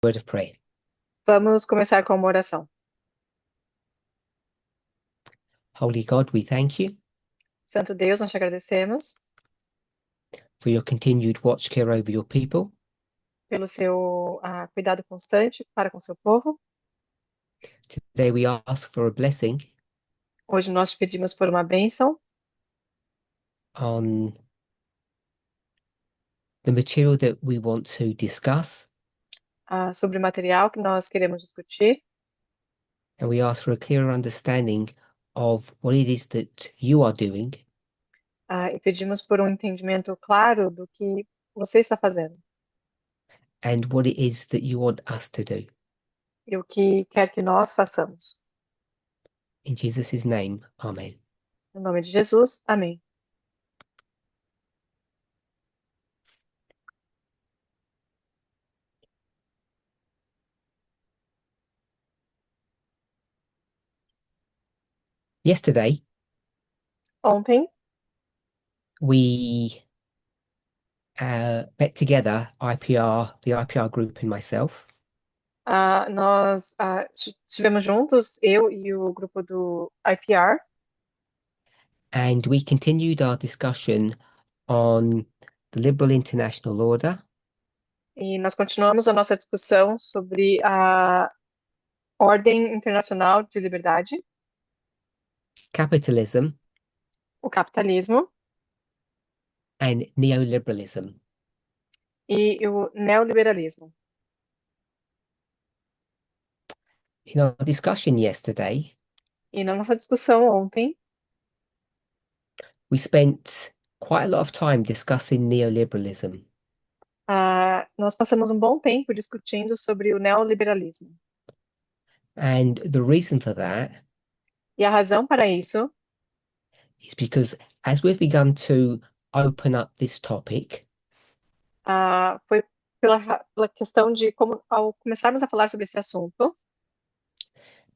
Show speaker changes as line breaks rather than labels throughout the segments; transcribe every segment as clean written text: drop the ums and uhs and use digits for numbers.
Word of prayer.
Vamos começar com uma oração.
Holy God, we thank you
Santo Deus, nós te agradecemos
for your continued watch care over your people.
pelo seu cuidado constante para com o seu povo.
Today we ask for a blessing
Hoje nós te pedimos por uma bênção
on the material that we want to discuss,
sobre o material que nós queremos discutir
and we ask for a clearer understanding of what it is that you are doing
e pedimos por um entendimento claro do que você está fazendo
and what it is that you want us to do.
e o que quer que nós façamos.
In Jesus' name, Amen.
Em nome de Jesus, amém.
Yesterday,
Ontem,
we met together, the IPR group and myself,
nós estivemos juntos, eu e o grupo do IPR,
and we continued our discussion on the liberal international order,
e nós continuamos a nossa discussão sobre a Ordem Internacional de Liberdade,
capitalism,
o capitalismo
and neoliberalism.
e o neoliberalismo.
In our discussion yesterday,
E na nossa discussão ontem,
we spent quite a lot of time discussing neoliberalism.
nós passamos um bom tempo discutindo sobre o neoliberalismo.
And the reason for that
E a razão para isso
is because as we've begun to open up this topic,
foi pela questão de como, ao começarmos a falar sobre esse assunto,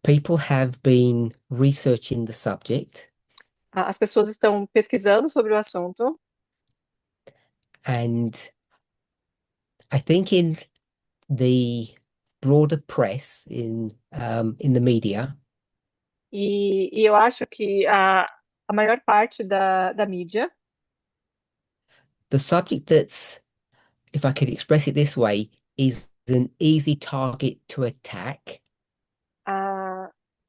people have been researching the subject,
as pessoas estão pesquisando sobre o assunto,
and I think in the broader press, in the media,
e eu acho que a maior parte da mídia,
the subject that's, if I could express it this way, is an easy target to attack.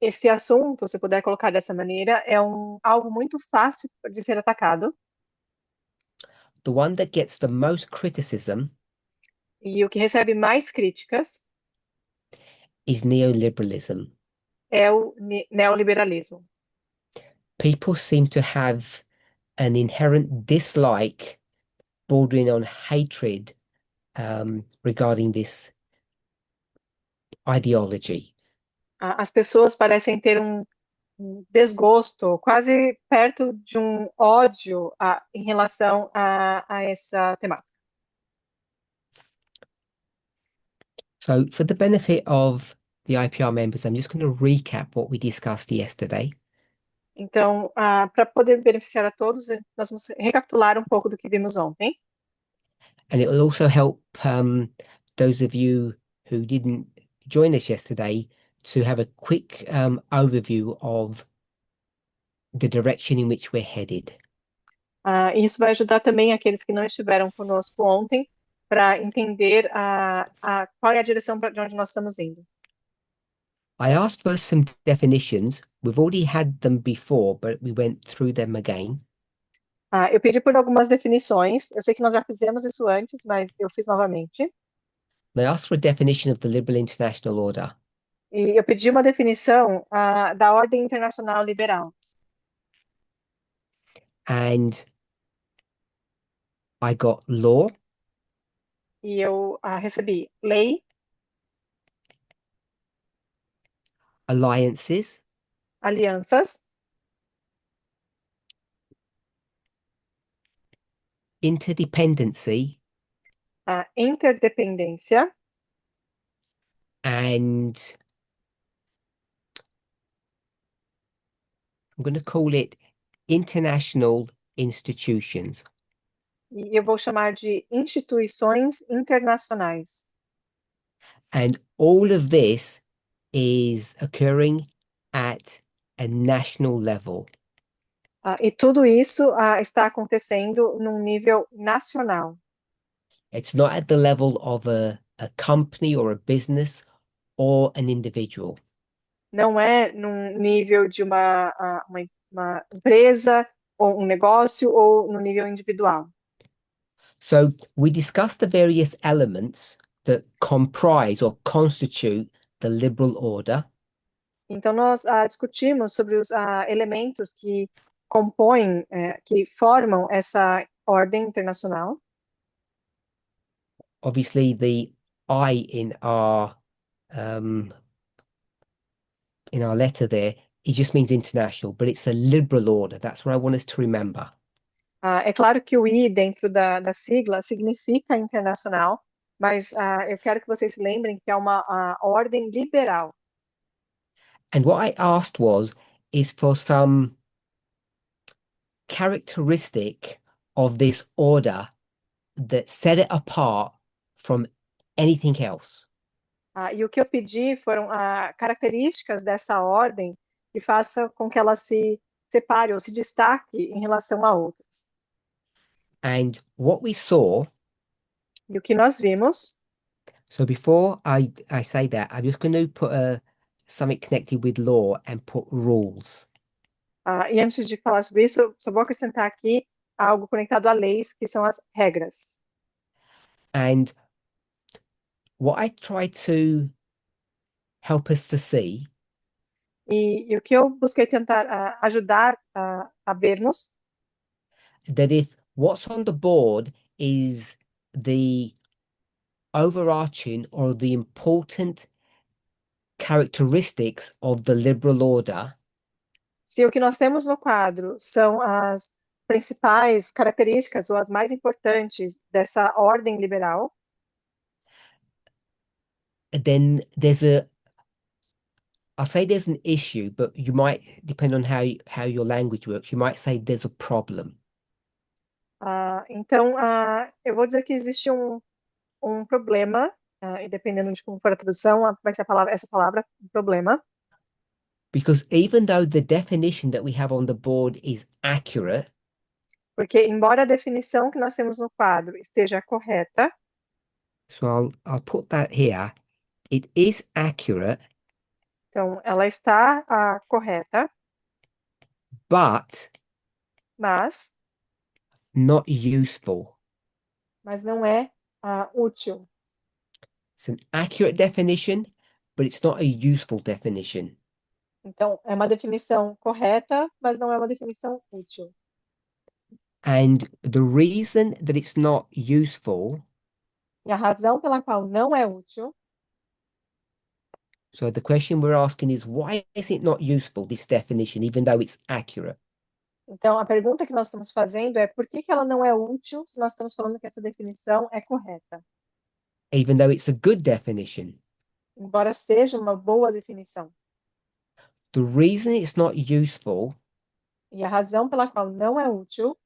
esse assunto, se puder colocar dessa maneira, é algo muito fácil de ser atacado.
The one that gets the most criticism
E o que recebe mais críticas
is neoliberalism.
é o neoliberalismo.
People seem to have an inherent dislike, bordering on hatred, regarding this ideology.
As pessoas parecem ter um desgosto, quase perto de um ódio em relação a essa temática.
So, for the benefit of the IPR members, I'm just going to recap what we discussed yesterday.
Então, para poder beneficiar a todos, nós vamos recapitular um pouco do que vimos ontem.
And it will also help those of you who didn't join us yesterday to have a quick overview of the direction in which we're headed.
E isso vai ajudar também aqueles que não estiveram conosco ontem para entender qual é a direção de onde nós estamos indo.
I asked for some definitions. We've already had them before, but we went through them again.
Eu pedi por algumas definições. Eu sei que nós já fizemos isso antes, mas eu fiz novamente.
I asked for a definition of the liberal international order.
E eu pedi uma definição da ordem internacional liberal.
And I got law,
E eu recebi lei,
alliances,
alianças,
interdependency,
interdependência
and I'm going to call it international institutions.
e eu vou chamar de instituições internacionais.
And all of this is occurring at a national level.
E tudo isso está acontecendo num nível nacional.
It's not at the level of a company or a business or an individual.
Não é num nível de uma empresa ou um negócio ou no nível individual.
So we discussed the various elements that comprise or constitute the liberal order.
Então, nós discutimos sobre os elementos que compõem, que formam essa ordem internacional.
Obviously, the I um, in our letter there, it just means international, but it's a liberal order. That's what I want us to remember.
É claro que o I dentro da sigla significa internacional, mas eu quero que vocês se lembrem que é uma ordem liberal.
And what I asked is for some characteristic of this order that set it apart from anything else.
E o que eu pedi foram características dessa ordem que façam com que ela se separe ou se destaque em relação a outras.
And what we saw,
E o que nós vimos,
so before I say that, I'm just going to put something connected with law and put rules.
e antes de falar sobre isso, só vou acrescentar aqui algo conectado a leis, que são as regras.
And what I try to help us to see
E o que eu busquei tentar ajudar a vermos
that if what's on the board is the overarching or the important characteristics of the liberal order,
se o que nós temos no quadro são as principais características ou as mais importantes dessa ordem liberal,
then I'll say there's an issue, but you might, depend on how your language works, you might say there's a problem.
então eu vou dizer que existe um problema, e dependendo de como for a tradução, vai ser essa palavra, um problema,
Because even though the definition that we have on the board is accurate,
porque embora a definição que nós temos no quadro esteja correta,
so I'll put that here, it is accurate,
então ela está correta,
but
mas,
not useful.
mas não é útil.
It's an accurate definition, but it's not a useful definition.
Então, é uma definição correta, mas não é uma definição útil.
And the reason that it's not useful,
E a razão pela qual não é útil,
so the question we're asking is, why is it not useful, this definition, even though it's accurate?
então a pergunta que nós estamos fazendo é por que que ela não é útil se nós estamos falando que essa definição é correta,
Even though it's a good definition.
embora seja uma boa definição.
The reason it's not useful
E a razão pela qual não é útil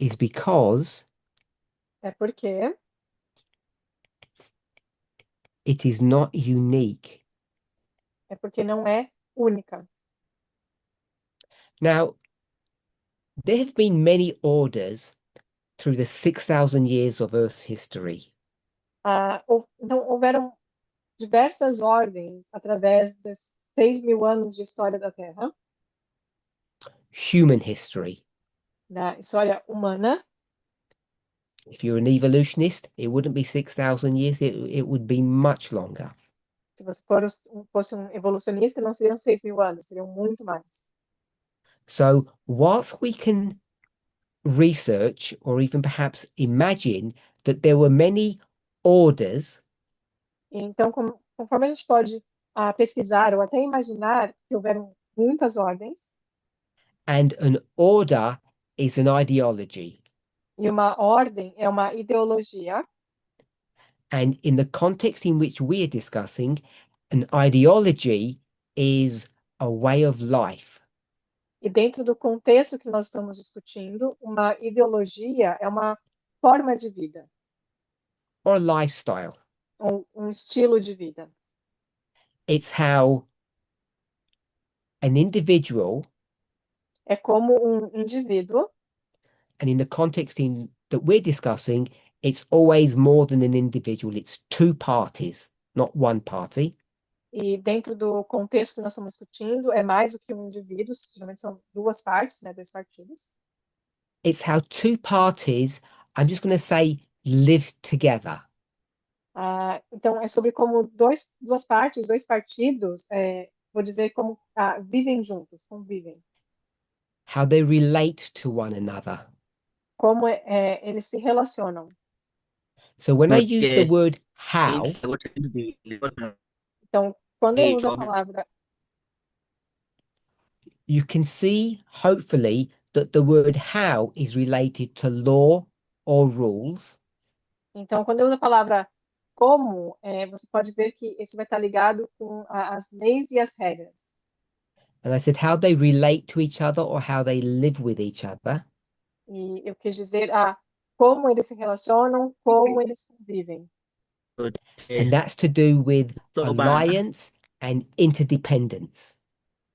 is because
é porque
it is not unique.
não é única.
Now, there have been many orders through the 6,000 years of Earth's history.
Então, houveram diversas ordens através dos 6.000 anos de história da Terra,
Human history.
da história humana.
If you're an evolutionist, it wouldn't be 6,000 years, it would be much longer.
Se você fosse um evolucionista, não seriam 6.000 anos, seriam muito mais.
So, whilst we can research or even perhaps imagine that there were many orders,
Então, conforme a gente pode pesquisar ou até imaginar que houveram muitas ordens,
and an order is an ideology.
e uma ordem é uma ideologia,
And in the context in which we are discussing, an ideology is a way of life.
e dentro do contexto que nós estamos discutindo, uma ideologia é uma forma de vida.
or a lifestyle.
estilo de vida.
It's how an individual,
É como indivíduo,
and in the context that we're discussing, it's always more than an individual. It's two parties, not one party.
e dentro do contexto que nós estamos discutindo, é mais do que um indivíduo, geralmente são duas partes, né, dois partidos.
It's how two parties, I'm just going to say, live together.
Então, é sobre como duas partes, dois partidos, vou dizer como vivem juntos, convivem.
How they relate to one another.
Como eles se relacionam.
So when I use the
Okay.
word how,
Então, quando eu uso a palavra,
you can see, hopefully, that the word how is related to law or rules.
então, quando eu uso a palavra como, você pode ver que isso vai estar ligado com as leis e as regras.
And I said how they relate to each other or how they live with each other.
E eu quis dizer como eles se relacionam, como eles convivem.
And that's to do with alliance and interdependence.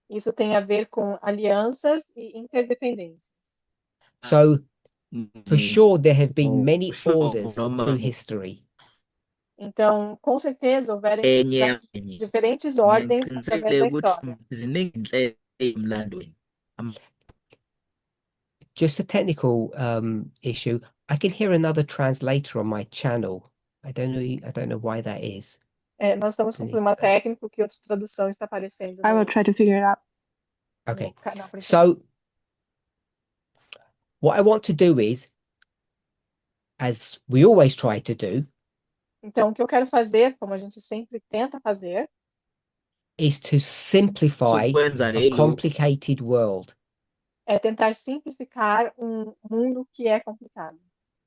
Isso tem a ver com alianças e interdependências.
So, for sure, there have been many orders through history.
Então, com certeza, houveram diferentes ordens através da história.
Just a technical issue. I can hear another translator on my channel. I don't know why that is.
Nós estamos com um problema técnico que outra tradução está aparecendo.
I will try to figure it out.
Okay.
No canal principal.
So what I want to do is, as we always try to do,
Então, o que eu quero fazer, como a gente sempre tenta fazer,
is to simplify a complicated world.
é tentar simplificar um mundo que é complicado.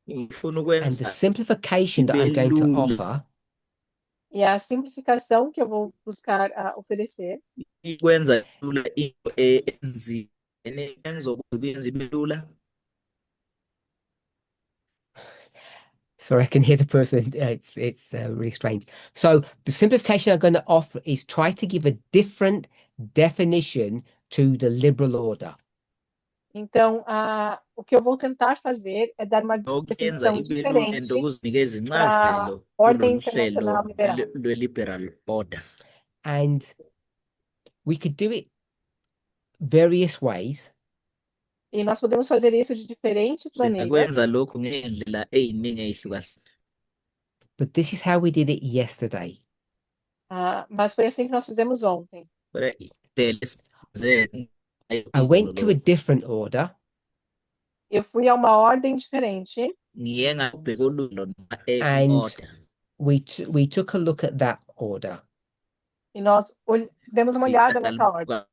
And the simplification that I'm going to offer
E a simplificação que eu vou buscar oferecer
sorry, I can hear the person. It's really strange. So the simplification I'm going to offer is try to give a different definition to the liberal order.
Então, o que eu vou tentar fazer é dar uma definição diferente para a ordem internacional liberal.
And we could do it various ways.
E nós podemos fazer isso de diferentes maneiras.
But this is how we did it yesterday.
Mas foi assim que nós fizemos ontem.
I went to a different order.
Eu fui a uma ordem diferente.
And we took a look at that order.
E nós demos uma olhada nessa ordem.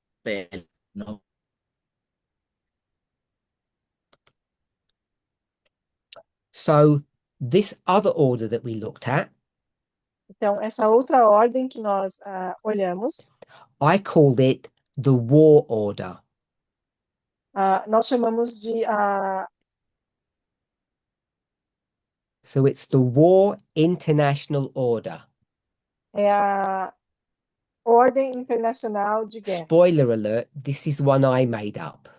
So this other order that we looked at,
então, essa outra ordem que nós olhamos,
I called it the war order.
Nós chamamos de
So it's the War International Order.
A Ordem Internacional de Guerra.
Spoiler alert, this is one I made up.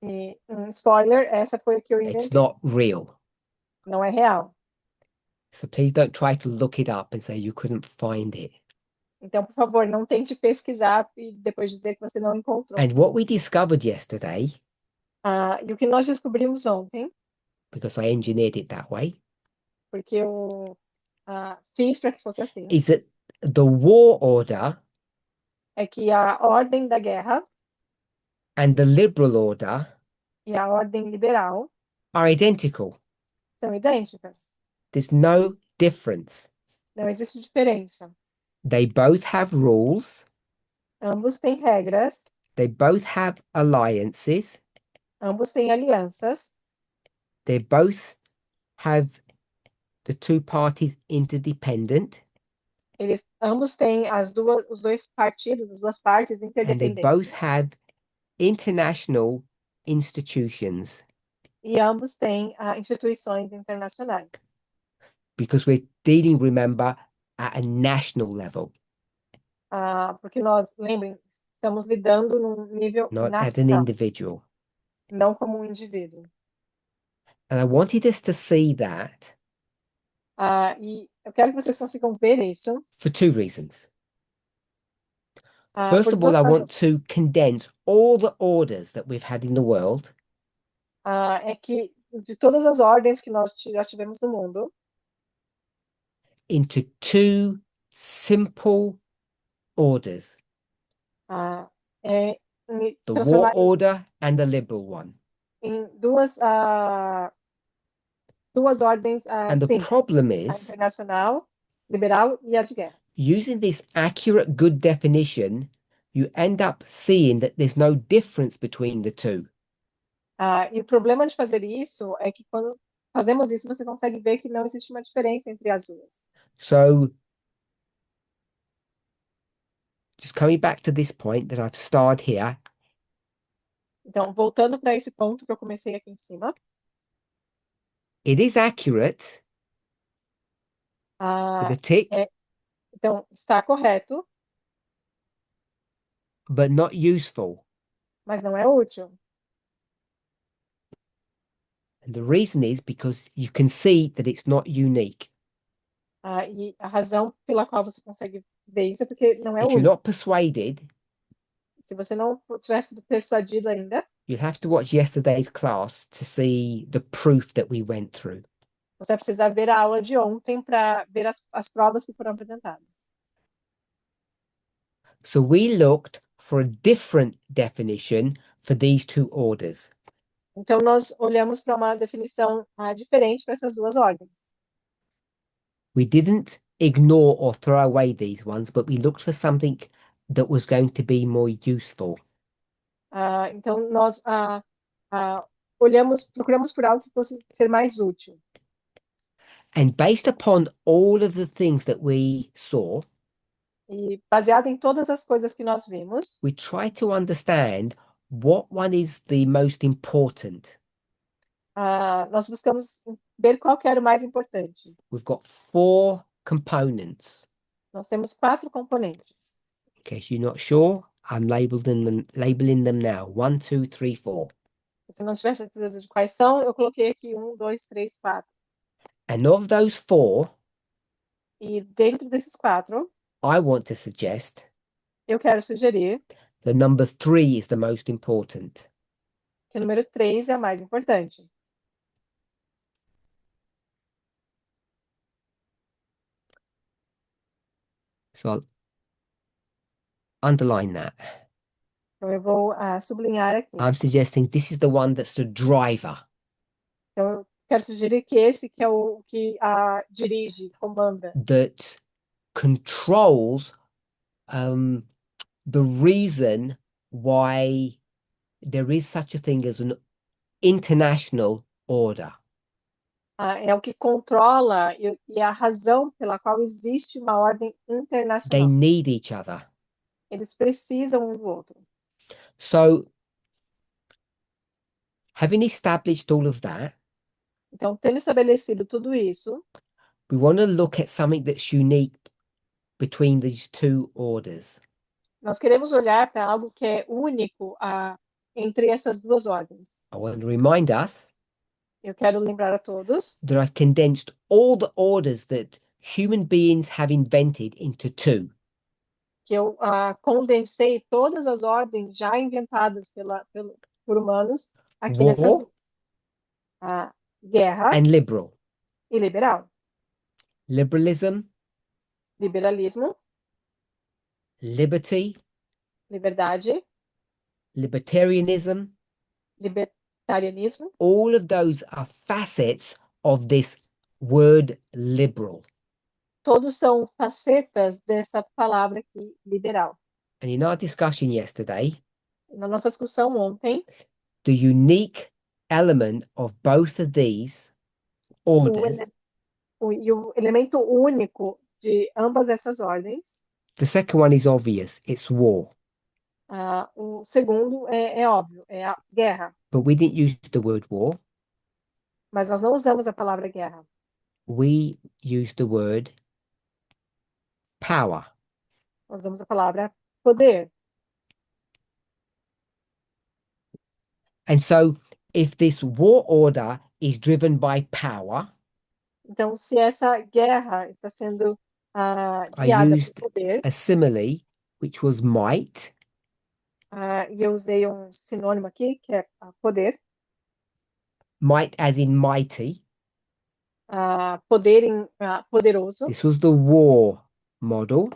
E, spoiler, essa foi a que eu inventei.
It's not real.
Não é real.
So please don't try to look it up and say you couldn't find it.
Então, por favor, não tente pesquisar e depois dizer que você não encontrou.
And what we discovered yesterday,
e o que nós descobrimos ontem,
because I engineered it that way,
porque eu fiz para que fosse assim,
is that the war order
é que a ordem da guerra
and the liberal order
e a ordem liberal
are identical.
são idênticas.
There's no difference.
Não existe diferença.
They both have rules.
Ambos têm regras.
They both have alliances.
Ambos têm alianças.
They both have the two parties interdependent.
Eles ambos têm os dois partidos, as duas partes
And they
interdependentes.
both have international institutions.
E ambos têm instituições internacionais.
because we're dealing, remember, at a national level,
porque nós, lembrem, estamos lidando num nível
not as an
nacional,
individual.
não como um indivíduo.
And I wanted us to see that
E eu quero que vocês consigam ver isso
for two reasons.
por
First of all,
duas
I
razões.
want to condense all the orders that we've had in the world
É que de todas as ordens que nós já tivemos no mundo,
into two simple orders,
é
the war
transformar
order and the liberal one.
em duas ordens
And the
simples,
problem
a
is,
internacional, liberal e a de guerra.
using this accurate, good definition, you end up seeing that there's no difference between the two.
E o problema de fazer isso é que quando fazemos isso, você consegue ver que não existe uma diferença entre as duas.
So, just coming back to this point that I've starred here,
Então, voltando para esse ponto que eu comecei aqui em cima,
it is accurate with
ah,
a tick,
é- então está correto,
but not useful.
mas não é útil.
And the reason is because you can see that it's not unique.
E a razão pela qual você consegue ver isso é porque não é
If you're
único.
not persuaded,
Se você não tiver sido persuadido ainda,
you'll have to watch yesterday's class to see the proof that we went through.
você vai precisar ver a aula de ontem para ver as provas que foram apresentadas.
So we looked for a different definition for these two orders.
Então, nós olhamos para uma definição diferente para essas duas ordens.
We didn't ignore or throw away these ones, but we looked for something that was going to be more useful.
Então, nós procuramos por algo que fosse ser mais útil.
And based upon all of the things that we saw,
E baseado em todas as coisas que nós vimos,
we tried to understand what one is the most important.
nós buscamos ver qual que era o mais importante.
We've got four components.
Nós temos 4 componentes.
In case you're not sure, I'm labeling them now. 1, 2, 3, 4.
Se não tiver certeza de quais são, eu coloquei aqui 1, 2, 3, 4.
And of those four,
E dentro desses 4,
I want to suggest
eu quero sugerir
the number 3 is the most important.
que o número 3 é a mais importante.
So I'll underline that.
Então, eu vou sublinhar aqui.
I'm suggesting this is the one that's the driver.
Então, eu quero sugerir que esse que é o que dirige, comanda,
That controls the reason why there is such a thing as an international order.
é o que controla e a razão pela qual existe uma ordem
They
internacional.
need each other.
Eles precisam um do outro.
So, having established all of that,
Então, tendo estabelecido tudo isso,
we want to look at something that's unique between these two orders.
nós queremos olhar para algo que é único entre essas duas ordens.
I want to remind us
Eu quero lembrar a todos
that I've condensed all the orders that human beings have invented into two.
que eu condensei todas as ordens já inventadas por humanos aqui nessas
War
duas. Guerra
and liberal.
e liberal.
Liberalism,
Liberalismo,
liberty,
liberdade,
libertarianism,
libertarianismo,
all of those are facets of this word liberal.
todos são facetas dessa palavra aqui, liberal.
And in our discussion yesterday,
Na nossa discussão ontem,
the unique element of both of these orders,
o elemento único de ambas essas ordens,
the second one is obvious, it's war.
o segundo é óbvio, é a guerra.
But we didn't use the word war.
Mas nós não usamos a palavra guerra.
we use the word power.
Nós usamos a palavra poder.
And so if this war order is driven by power,
Então, se essa guerra está sendo
I
guiada por
used
poder,
a simile, which was might,
e eu usei um sinônimo aqui, que é poder,
might as in mighty.
poder poderoso.
This was the war model.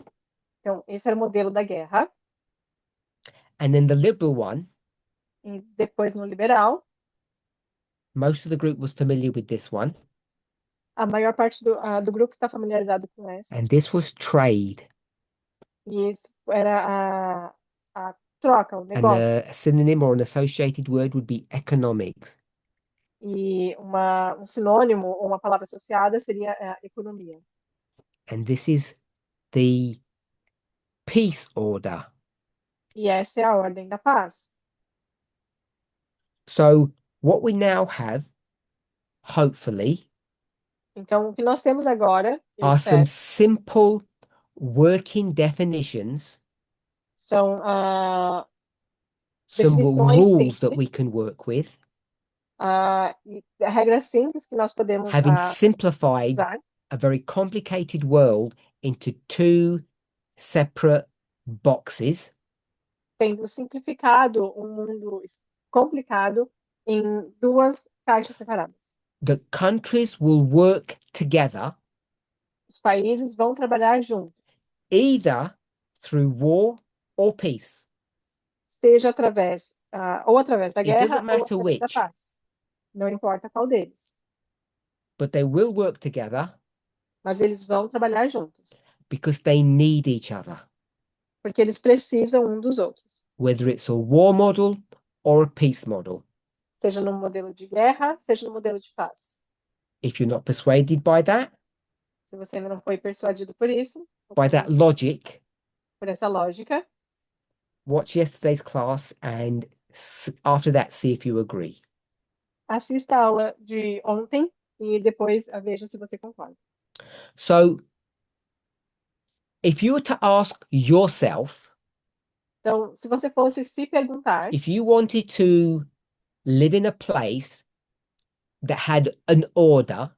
Então, esse era o modelo da guerra.
And then the liberal one,
E depois, no liberal,
most of the group was familiar with this one.
a maior parte do grupo está familiarizado com essa.
And this was trade.
E isso era a troca, o
And
negócio.
a synonym or an associated word would be economics.
E um sinônimo ou uma palavra associada seria economia.
And this is the peace order.
E essa é a ordem da paz.
So what we now have, hopefully,
Então, o que nós temos agora, eu
are some
espero,
simple working definitions,
são
some
definições
rules that
simples,
we can work with,
e regras simples que nós podemos
having simplified
usar,
a very complicated world into two separate boxes.
tendo simplificado um mundo complicado em duas caixas separadas.
The countries will work together
Os países vão trabalhar juntos,
either through war or peace.
seja ou através da
It
guerra
doesn't
ou
matter
através da
which,
paz. Não importa qual deles,
but they will work together
mas eles vão trabalhar juntos,
because they need each other,
porque eles precisam um dos outros,
whether it's a war model or a peace model.
seja no modelo de guerra, seja no modelo de paz.
If you're not persuaded by that,
Se você ainda não foi persuadido por isso, ou
by that logic,
por essa lógica,
watch yesterday's class and after that, see if you agree.
assista a aula de ontem e depois veja se você concorda.
So, if you were to ask yourself,
Então, se você fosse se perguntar,
if you wanted to live in a place that had an order,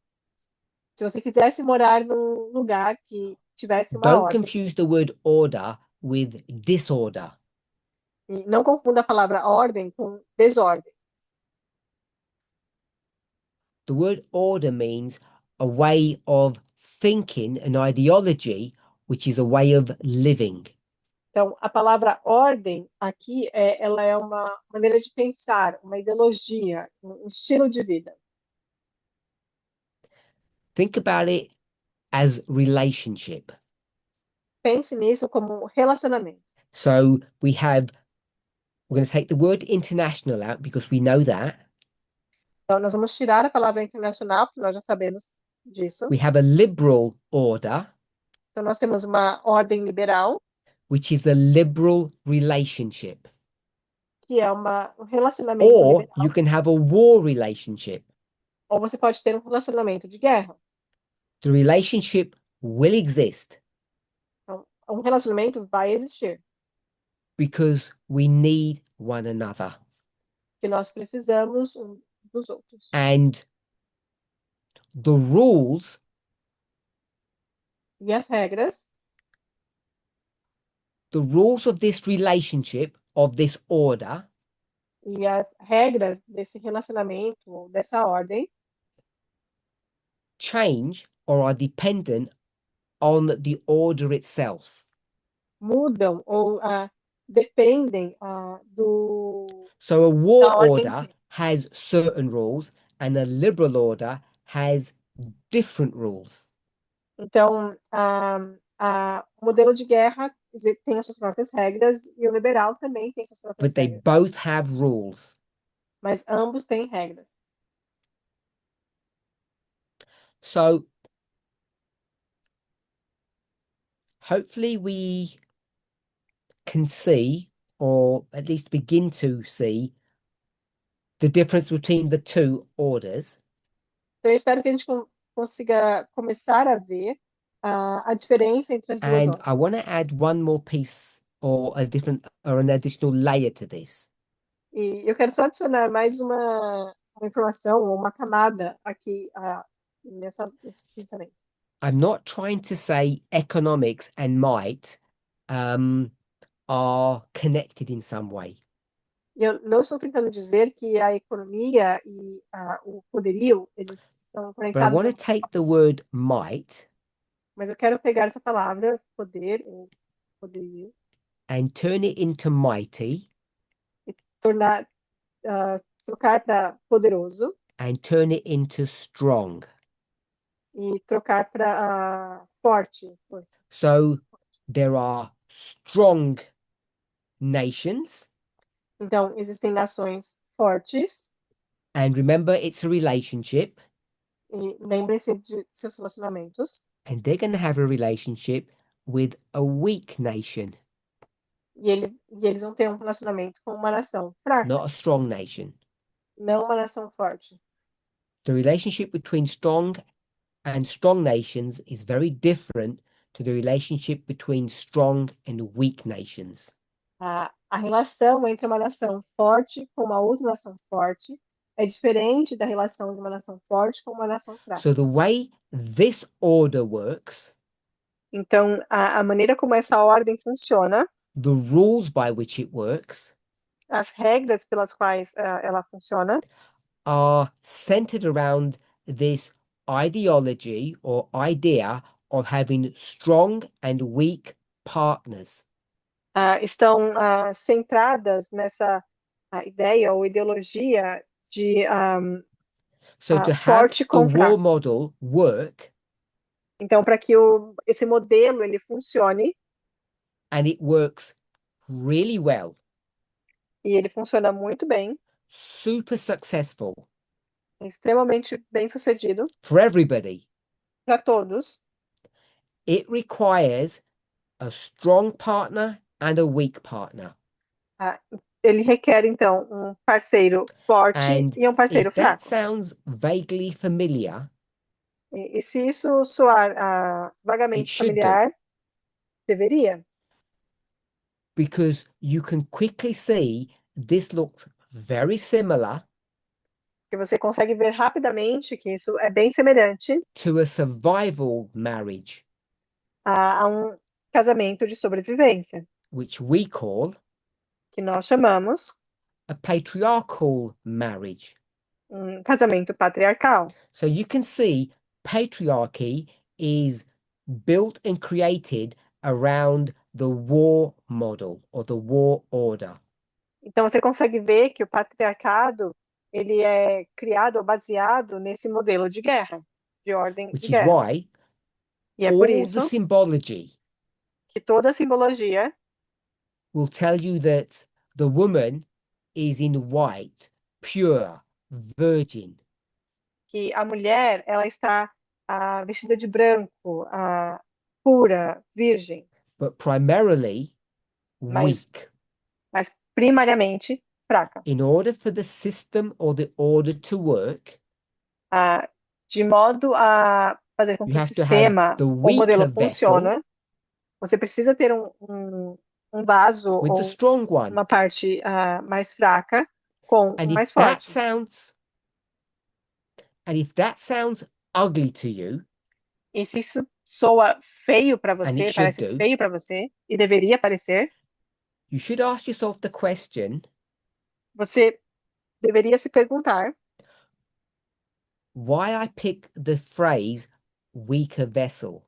se você quisesse morar num lugar que tivesse uma
don't
ordem,
confuse the word order with disorder.
e não confunda a palavra ordem com desordem.
The word order means a way of thinking, an ideology, which is a way of living.
Então, a palavra ordem aqui ela é uma maneira de pensar, uma ideologia, um estilo de vida.
Think about it as relationship.
Pense nisso como um relacionamento.
So we're going to take the word international out because we know that.
Então, nós vamos tirar a palavra internacional, porque nós já sabemos disso.
We have a liberal order,
Então, nós temos uma ordem liberal,
which is a liberal relationship.
que é um relacionamento
Or
liberal,
you can have a war relationship.
ou você pode ter um relacionamento de guerra.
The relationship will exist
Então, um relacionamento vai existir,
because we need one another.
que nós precisamos um dos outros.
And the rules
E as regras,
of this relationship, of this order,
desse relacionamento, ou dessa ordem,
change or are dependent on the order itself.
mudam ou dependem
So a war
da ordem em
order
si.
has certain rules and a liberal order has different rules.
Então, o modelo de guerra tem as suas próprias regras e o liberal também tem suas próprias
But they
regras,
both have rules.
mas ambos têm regras.
So hopefully we can see, or at least begin to see, the difference between the two orders.
Então, eu espero que a gente consiga começar a ver a diferença entre as duas
And
ondas.
I want to add one more piece or an additional layer to this.
E eu quero só adicionar mais uma informação, ou uma camada aqui nesse pensamento.
I'm not trying to say economics and might are connected in some way,
E eu não estou tentando dizer que a economia e o poderio, eles estão
but I
conectados,
want to take the word might
mas eu quero pegar essa palavra, poder, ou poderio,
and turn it into mighty
tornar, trocar para poderoso
and turn it into strong.
e trocar para forte, força.
So there are strong nations,
Então, existem nações fortes,
and remember, it's a relationship,
e lembrem-se de seus relacionamentos,
and they're going to have a relationship with a weak nation,
e eles vão ter um relacionamento com uma nação fraca,
not a strong nation.
não uma nação forte.
The relationship between strong and strong nations is very different to the relationship between strong and weak nations.
A relação entre uma nação forte com uma outra nação forte é diferente da relação de uma nação forte com uma nação fraca.
So the way this order works,
Então, a maneira como essa ordem funciona,
the rules by which it works,
as regras pelas quais ela funciona,
are centered around this ideology or idea of having strong and weak partners.
estão centradas nessa ideia ou ideologia de
So to have
forte
the
com
war
fraco.
model work,
Então, para que esse modelo ele funcione,
and it works really well,
e ele funciona muito bem,
super successful
é extremamente bem sucedido
for everybody,
para todos,
it requires a strong partner and a weak partner.
ah, ele requer, então, um parceiro forte
And
e um parceiro
if that
fraco.
sounds vaguely familiar,
E se isso soar
it
vagamente
should do,
familiar, deveria,
because you can quickly see this looks very similar
porque você consegue ver rapidamente que isso é bem semelhante
to a survival marriage,
a um casamento de sobrevivência,
which we call
que nós chamamos
a patriarchal marriage.
um casamento patriarcal.
So you can see patriarchy is built and created around the war model or the war order.
Então você consegue ver que o patriarcado ele é criado ou baseado nesse modelo de guerra, de ordem de
Which is
guerra.
why
E é por
all the
isso
symbology
que toda a simbologia
will tell you that the woman is in white, pure, virgin.
que a mulher ela está vestida de branco, pura, virgem,
But primarily
mas,
weak.
mas primariamente fraca.
In order for the system or the order to work,
De modo a fazer com
you
que o
have to have
sistema
the
ou
weaker
modelo
vessel
funcione, você precisa ter um vaso
with the
ou
strong one.
uma parte mais fraca com
And
o
if
mais
that
forte.
sounds and if that sounds ugly to you,
E se isso soa feio para
and it
você,
should
parece
do,
feio para você, e deveria parecer,
you should ask yourself the question,
você deveria se perguntar
why I pick the phrase weaker vessel?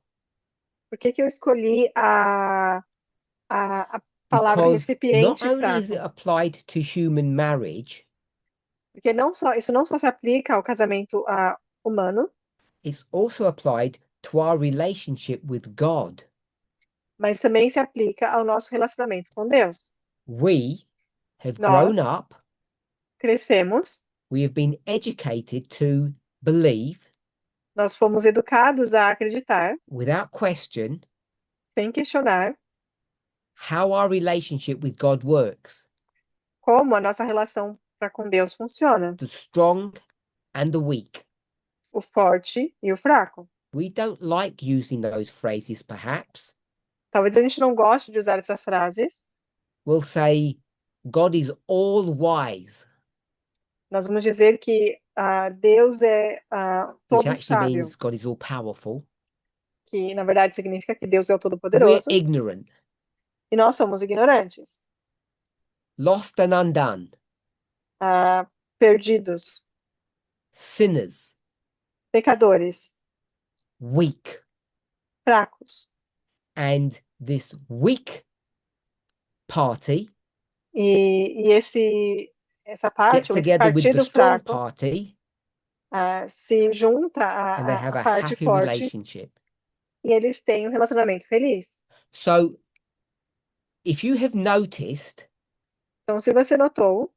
por que que eu escolhi a palavra
Because not
recipiente
only is it
fraco.
applied to human marriage,
Porque isso não só se aplica ao casamento humano,
it's also applied to our relationship with God.
mas também se aplica ao nosso relacionamento com Deus.
We have grown
Nós
up,
crescemos,
we have been educated to believe,
nós fomos educados a acreditar,
without question,
sem questionar,
how our relationship with God works,
como a nossa relação para com Deus funciona.
the strong and the weak.
o forte e o fraco.
We don't like using those phrases, perhaps.
Talvez a gente não goste de usar essas frases.
We'll say, God is all wise,
Nós vamos dizer que Deus é
which
todo
actually
sábio,
means God is all powerful.
que na verdade significa que Deus é o
And we're
Todo-Poderoso,
ignorant,
e nós somos ignorantes,
lost and undone,
perdidos,
sinners,
pecadores,
weak.
fracos.
And this weak party
E essa
gets
parte, ou esse
together with the
partido
strong
fraco,
party
se junta
and they have
à
a
parte
happy
forte
relationship.
e eles têm um relacionamento feliz.
So if you have noticed,
Então, se você notou,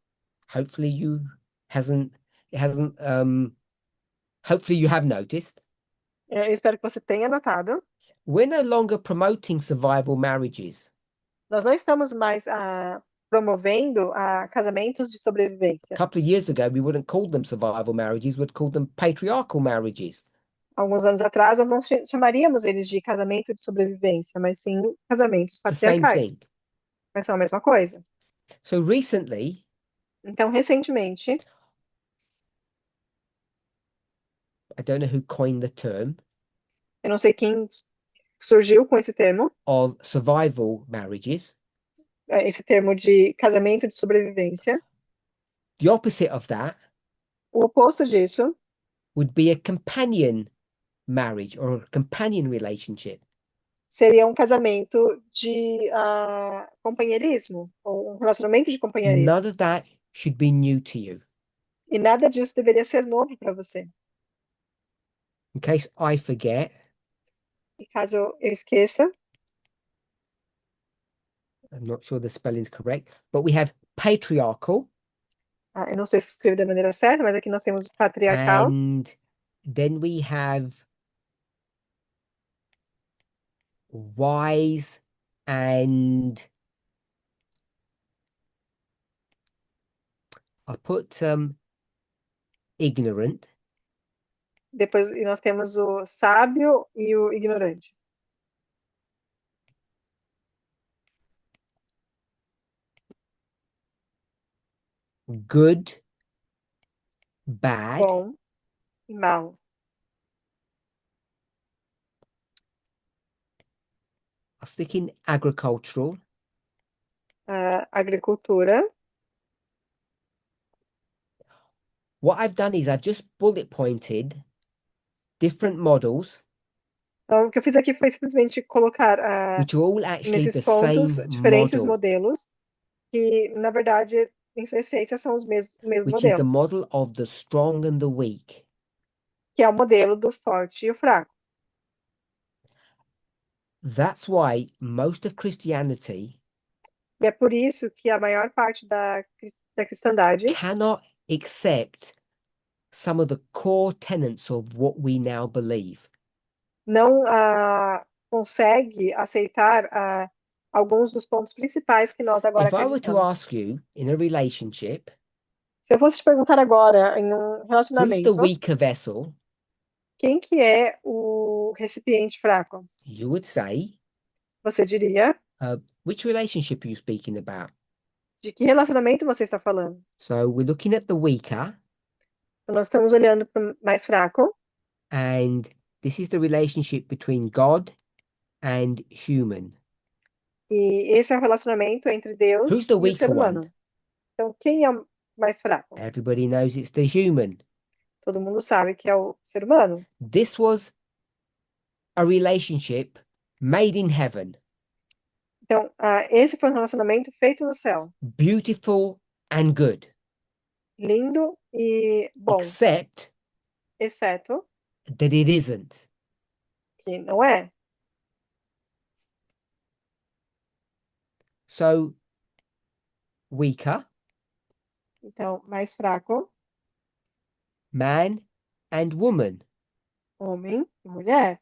hopefully you hasn't it hasn't hopefully you have noticed,
eu espero que você tenha notado,
we're no longer promoting survival marriages.
nós não estamos mais promovendo casamentos de
A
sobrevivência.
couple of years ago, we wouldn't call them survival marriages, we'd call them patriarchal marriages.
Alguns anos atrás, nós não chamaríamos eles de casamento de sobrevivência, mas sim casamentos
It's the same
patriarcais.
thing.
Mas são a mesma coisa.
So recently,
Então, recentemente,
I don't know who coined the term
eu não sei quem surgiu com
of survival marriages.
esse termo de casamento de sobrevivência.
The opposite of that
O oposto disso
would be a companion marriage or a companion relationship.
seria um casamento de companheirismo, ou um relacionamento de companheirismo.
None of that should be new to you.
E nada disso deveria ser novo para você.
In case I forget,
E caso eu esqueça,
I'm not sure the spelling's correct, but we have patriarchal
eu não sei se escrevo da maneira certa, mas aqui nós temos patriarcal,
and then we have wise and I'll put ignorant.
depois nós temos o sábio e o ignorante.
Good, bad.
Bom e mal.
I'll stick in agricultural.
Agricultura.
What I've done is I've just bullet pointed different models,
Então, o que eu fiz aqui foi simplesmente colocar
which are all actually
nesses
the
pontos
same
diferentes
model,
modelos, que na verdade, em sua essência, são o mesmo
which is the
modelo,
model of the strong and the weak.
que é o modelo do forte e o fraco.
That's why most of Christianity
E é por isso que a maior parte da cristandade
cannot accept some of the core tenets of what we now believe.
não consegue aceitar alguns dos pontos principais que nós agora
If I were to
acreditamos.
ask you in a relationship,
Se eu fosse te perguntar agora, em um
who's the
relacionamento,
weaker vessel,
quem que é o recipiente fraco?
you would say,
Você diria,
which relationship are you speaking about?
de que relacionamento você está falando?
So we're looking at the weaker,
Então, nós estamos olhando para o mais fraco,
and this is the relationship between God and human.
e esse é o relacionamento entre Deus
Who's the
e o ser
weaker one?
humano. Então, quem é o mais fraco?
Everybody knows it's the human.
Todo mundo sabe que é o ser humano.
This was a relationship made in heaven,
Então, esse foi um relacionamento feito no céu,
beautiful and good,
lindo e bom,
except
exceto
that it isn't.
que não é.
So weaker,
Então, mais fraco,
man and woman.
homem e mulher.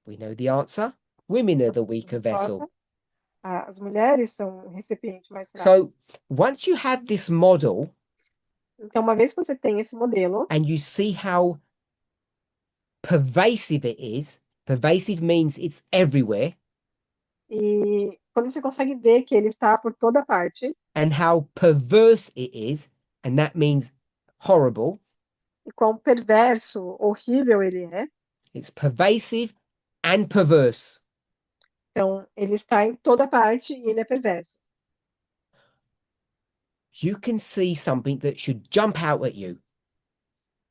We know the answer. Women are
Nós
the
temos a
weaker
resposta.
vessel.
As mulheres são o recipiente mais fraco.
So once you have this model
Então, uma vez que você tem esse modelo,
and you see how pervasive it is. Pervasive means it's everywhere.
E quando você consegue ver que ele está por toda parte,
And how perverse it is, and that means horrible.
e quão perverso, horrível ele é.
It's pervasive and perverse.
Então, ele está em toda parte e ele é perverso.
You can see something that should jump out at you.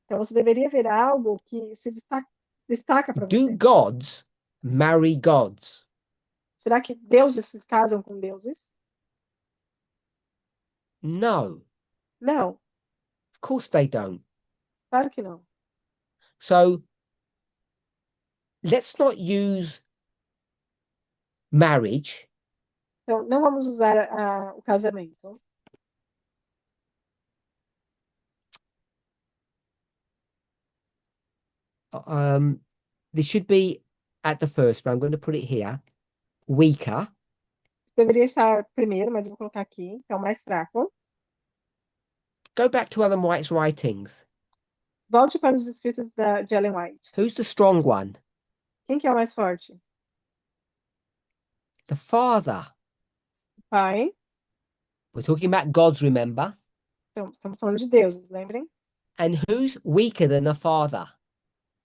Então, você deveria ver algo que se destaca para
Do
você.
gods marry gods?
Será que deuses se casam com deuses?
No,
Não,
of course they don't.
claro que não.
So let's not use marriage
Então, não vamos usar o casamento.
this should be at the first, but I'm going to put it here. Weaker.
Deveria estar primeiro, mas eu vou colocar aqui. Então, mais fraco.
Go back to Ellen White's writings.
Volte para os escritos de Ellen White.
Who's the strong one?
Quem que é o mais forte?
The father.
O pai.
We're talking about gods, remember?
Então, estamos falando de deuses, lembrem?
And who's weaker than the father?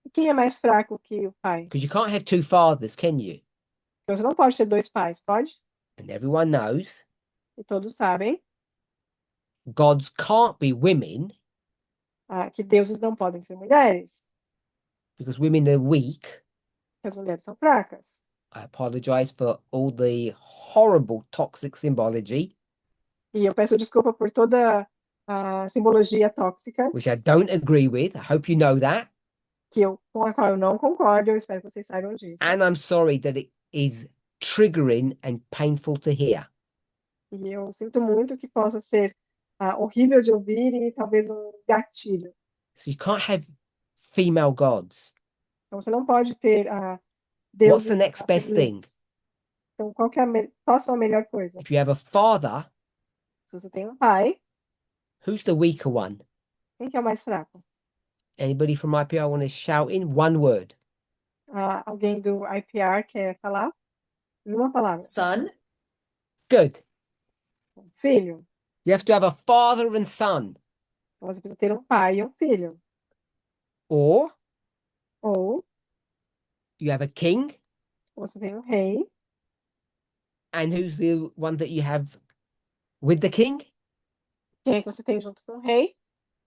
E quem é mais fraco que o pai?
Because you can't have two fathers, can you?
Então, você não pode ter dois pais, pode?
And everyone knows
E todos sabem
gods can't be women
que deuses não podem ser mulheres,
because women are weak.
que as mulheres são fracas.
I apologize for all the horrible toxic symbology,
E eu peço desculpa por toda a simbologia tóxica
which I don't agree with. I hope you know that.
com a qual eu não concordo, eu espero que vocês saibam disso.
And I'm sorry that it is triggering and painful to hear.
E eu sinto muito que possa ser horrível de ouvir e talvez um gatilho.
So you can't have female gods.
Então, você não pode ter
What's
deuses
the next best thing?
femininos. Então, qual a melhor coisa?
If you have a father,
Se você tem um pai,
who's the weaker one?
quem que é o mais fraco?
Anybody from IPR want to shout in one word?
Alguém do IPR quer falar? Em uma palavra.
Son,
Good.
Filho.
You have to have a father and son.
Então, você precisa ter um pai e um filho.
Or
Ou
you have a king,
você tem um rei.
and who's the one that you have with the king?
Quem é que você tem junto com o rei?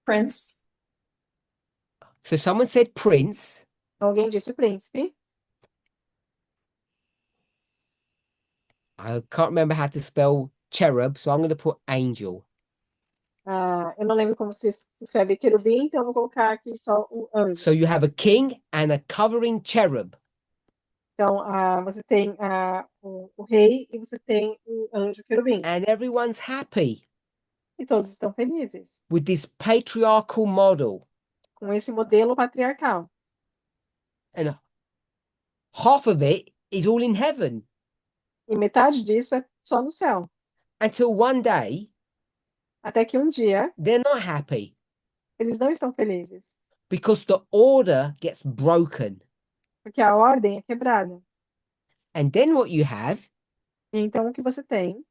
prince,
So someone said prince.
Alguém disse príncipe.
I can't remember how to spell cherub, so I'm going to put angel.
Eu não lembro como se escreve querubim, então eu vou colocar aqui só o anjo.
So you have a king and a covering cherub.
Então, você tem o rei e você tem o anjo querubim.
And everyone's happy
E todos estão felizes
with this patriarchal model.
com esse modelo patriarcal.
And half of it is all in heaven.
E metade disso é só no céu.
Until one day,
Até que um dia,
they're not happy
eles não estão felizes.
because the order gets broken.
Porque a ordem é quebrada.
And then what you have,
E então, o que você tem?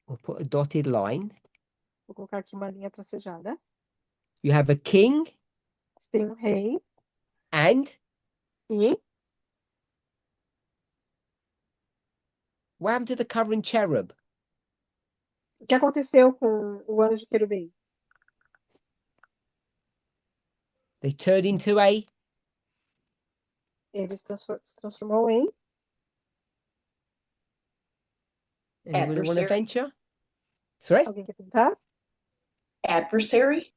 we'll put a dotted line.
Vou colocar aqui uma linha tracejada.
You have a king
Você tem um rei
and
e
what happened to the covering cherub?
o que aconteceu com o anjo querubim?
They turned into a
Ele se transformou em
anybody want to
Adversary.
venture? Sorry?
alguém quer tentar?
adversary,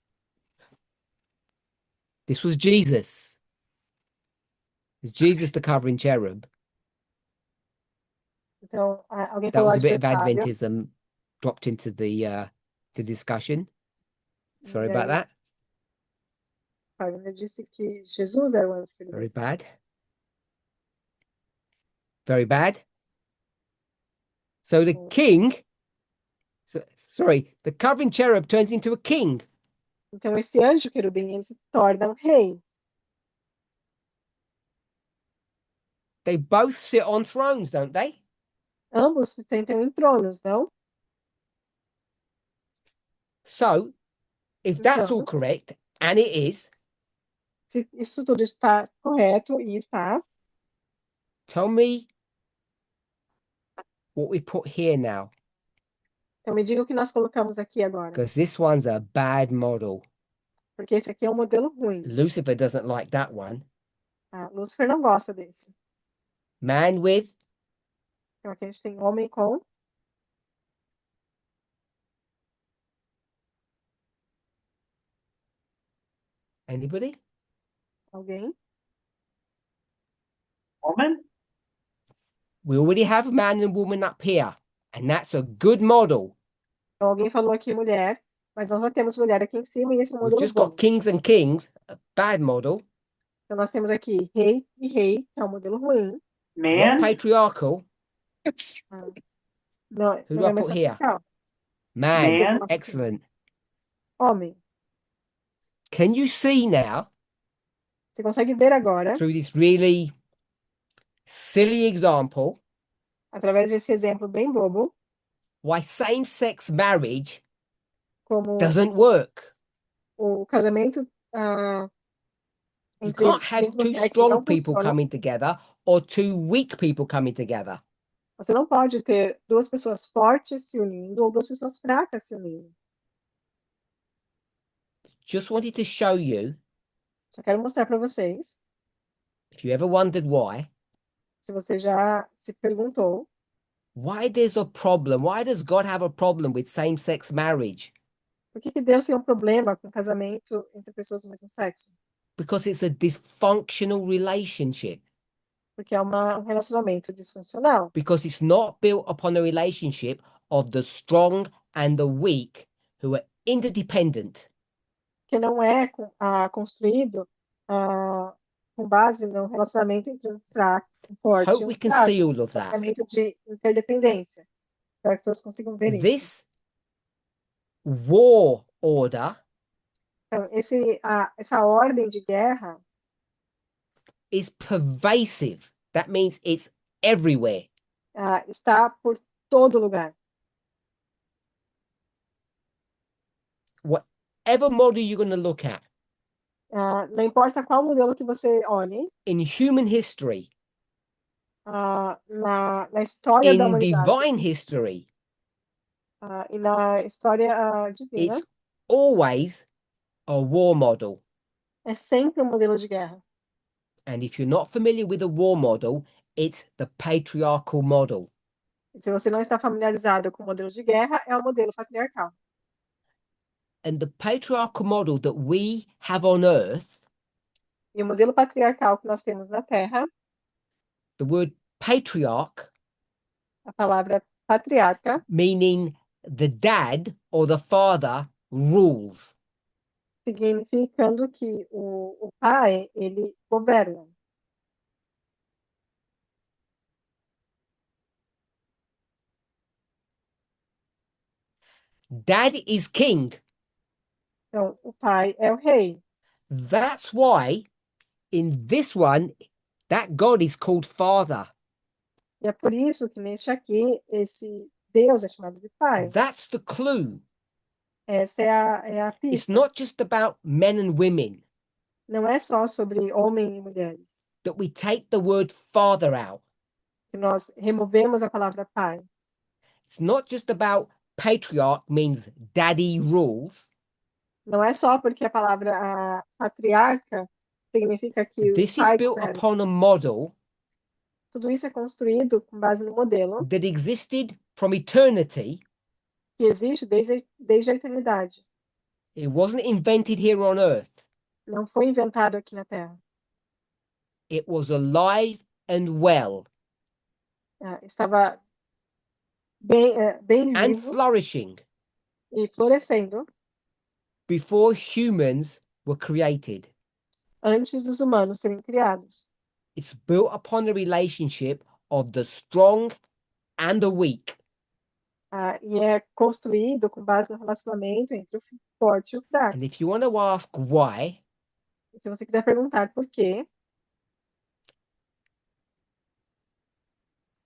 This was Jesus. Is Jesus the covering cherub?
Então, alguém
That
falou
was a bit of
adversário.
Adventism dropped into the discussion. Sorry
E
about
aí,
that.
Fagner disse que Jesus era o anjo querubim.
Very bad. Very bad. So the king, sorry, the covering cherub turns into a king.
Então, esse anjo querubim, ele se torna um rei.
They both sit on thrones, don't they?
Ambos se sentam em tronos, não?
So, if that's all
Então,
correct, and it is,
se isso tudo está correto e está,
tell me what we put here now,
então me diga o que nós colocamos aqui agora,
because this one's a bad model.
porque esse aqui é um modelo ruim.
Lucifer doesn't like that one.
Tá? Lúcifer não gosta desse.
Man with,
Então aqui a gente tem homem com,
anybody?
alguém.
Woman?
We already have man and woman up here, and that's a good model.
Então, alguém falou aqui mulher, mas nós já temos mulher aqui em cima e esse é um
We've
modelo
just
bom.
got kings and kings, a bad model,
Então nós temos aqui rei e rei, que é um modelo ruim.
not
Man?
patriarchal.
Não,
Who
não
do I
é mais
put here?
patriarcal.
Man,
Man?
excellent.
Homem.
Can you see now,
Você consegue ver agora,
through this really silly example,
através desse exemplo bem bobo,
why same-sex marriage
como
doesn't work?
o casamento
You
entre
can't have
mesmo
two
sexo
strong
não
people
funciona.
coming together or two weak people coming together.
Você não pode ter duas pessoas fortes se unindo ou duas pessoas fracas se unindo.
Just wanted to show you,
Só quero mostrar para vocês,
if you ever wondered
se você já se perguntou,
why there's a problem. Why does God have a problem with same-sex marriage?
por que Deus tem um problema com casamento entre pessoas do mesmo sexo?
Because it's a dysfunctional relationship.
Porque é um relacionamento disfuncional.
Because it's not built upon a relationship of the strong and the weak who are interdependent.
Que não é construído com base no relacionamento entre um fraco, um forte
Hope
e um
we can
fraco.
see all of that.
Relacionamento de interdependência. Espero que todos consigam ver isso.
This war order
Então, essa ordem de guerra
is pervasive. That means it's everywhere.
está por todo lugar.
Whatever model you're going to look at
Não importa qual modelo que você olhe,
in human history,
na história da
in
humanidade
divine history,
e na história divina,
it's always a war model.
é sempre um modelo de guerra.
And if you're not familiar with a war model, it's the patriarchal model.
E se você não está familiarizado com o modelo de guerra, é o modelo patriarcal.
And the patriarchal model that we have on earth,
E o modelo patriarcal que nós temos na Terra,
the word patriarch,
a palavra patriarca,
meaning the dad or the father rules.
significando que o pai, ele governa.
Dad is king.
Então, o pai é o rei.
That's why in this one, that God is called Father.
E é por isso que neste aqui, esse Deus é chamado de pai.
That's the clue.
Essa é a
It's
pista.
not just about men and women,
Não é só sobre homem e mulheres.
that we take the word father out.
Que nós removemos a palavra pai.
It's not just about patriarch means daddy rules.
Não é só porque a palavra patriarca significa que o
This is
pai
built
governa.
upon a model
Tudo isso é construído com base no modelo
that existed from eternity.
que existe desde a eternidade.
It wasn't invented here on earth.
Não foi inventado aqui na Terra.
It was alive and well
Estava bem
and
vivo
flourishing
e florescendo
before humans were created.
antes dos humanos serem criados.
It's built upon the relationship of the strong and the weak.
E é construído com base no relacionamento entre o forte e o fraco.
And if you want to ask why,
Se você quiser perguntar por quê,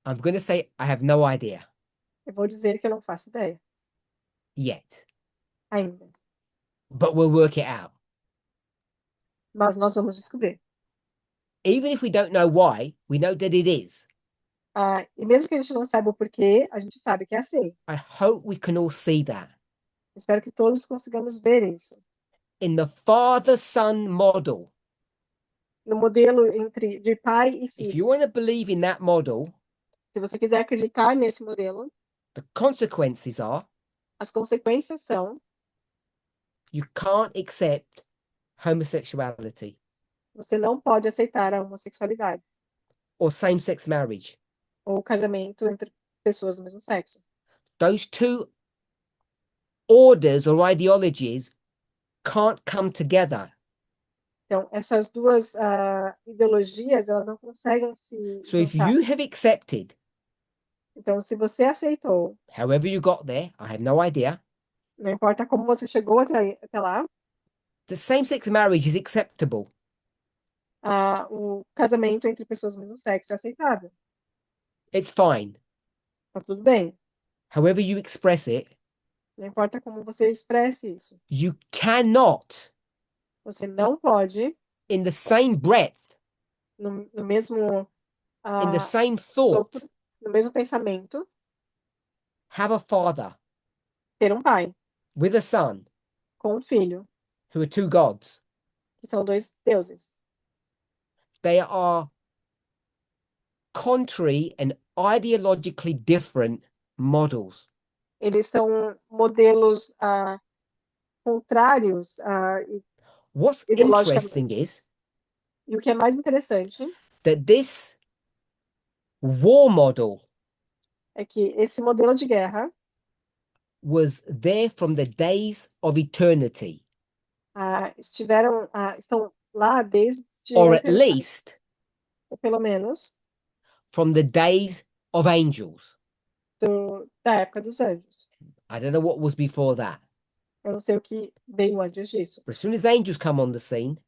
I'm going to say I have no idea
Eu vou dizer que eu não faço ideia
yet,
ainda,
but we'll work it out.
mas nós vamos descobrir.
Even if we don't know why, we know that it is.
E mesmo que a gente não saiba o porquê, a gente sabe que é assim.
I hope we can all see that.
Espero que todos consigamos ver isso.
In the father-son model,
No modelo de pai e
if
filho.
you want to believe in that model,
Se você quiser acreditar nesse modelo,
the consequences are
as consequências são:
you can't accept homosexuality
você não pode aceitar a homossexualidade
or same-sex marriage.
ou casamento entre pessoas do mesmo sexo.
Those two orders or ideologies can't come together.
Então, essas duas ideologias, elas não conseguem se
So if
juntar.
you have accepted,
Então, se você aceitou,
however you got there, I have no idea,
não importa como você chegou até lá,
that same-sex marriage is acceptable.
o casamento entre pessoas do mesmo sexo é aceitável.
It's fine.
Tá tudo bem.
However you express it,
Não importa como você expresse isso.
you cannot,
Você não pode,
in the same breath,
no mesmo
in the same
sopro,
thought,
no mesmo pensamento,
have a father
ter um pai
with a son
com um filho,
who are two gods.
que são dois deuses.
They are contrary and ideologically different models.
Eles são modelos contrários
What's
ideologicamente.
interesting is
E o que é mais interessante
that this war model
é que esse modelo de guerra
was there from the days of eternity,
estão lá desde
or
a
at
eternidade,
least
ou pelo menos
from the days of angels.
da época dos anjos.
I don't know what was before that.
Eu não sei o que veio antes disso.
But as soon as angels come on the scene,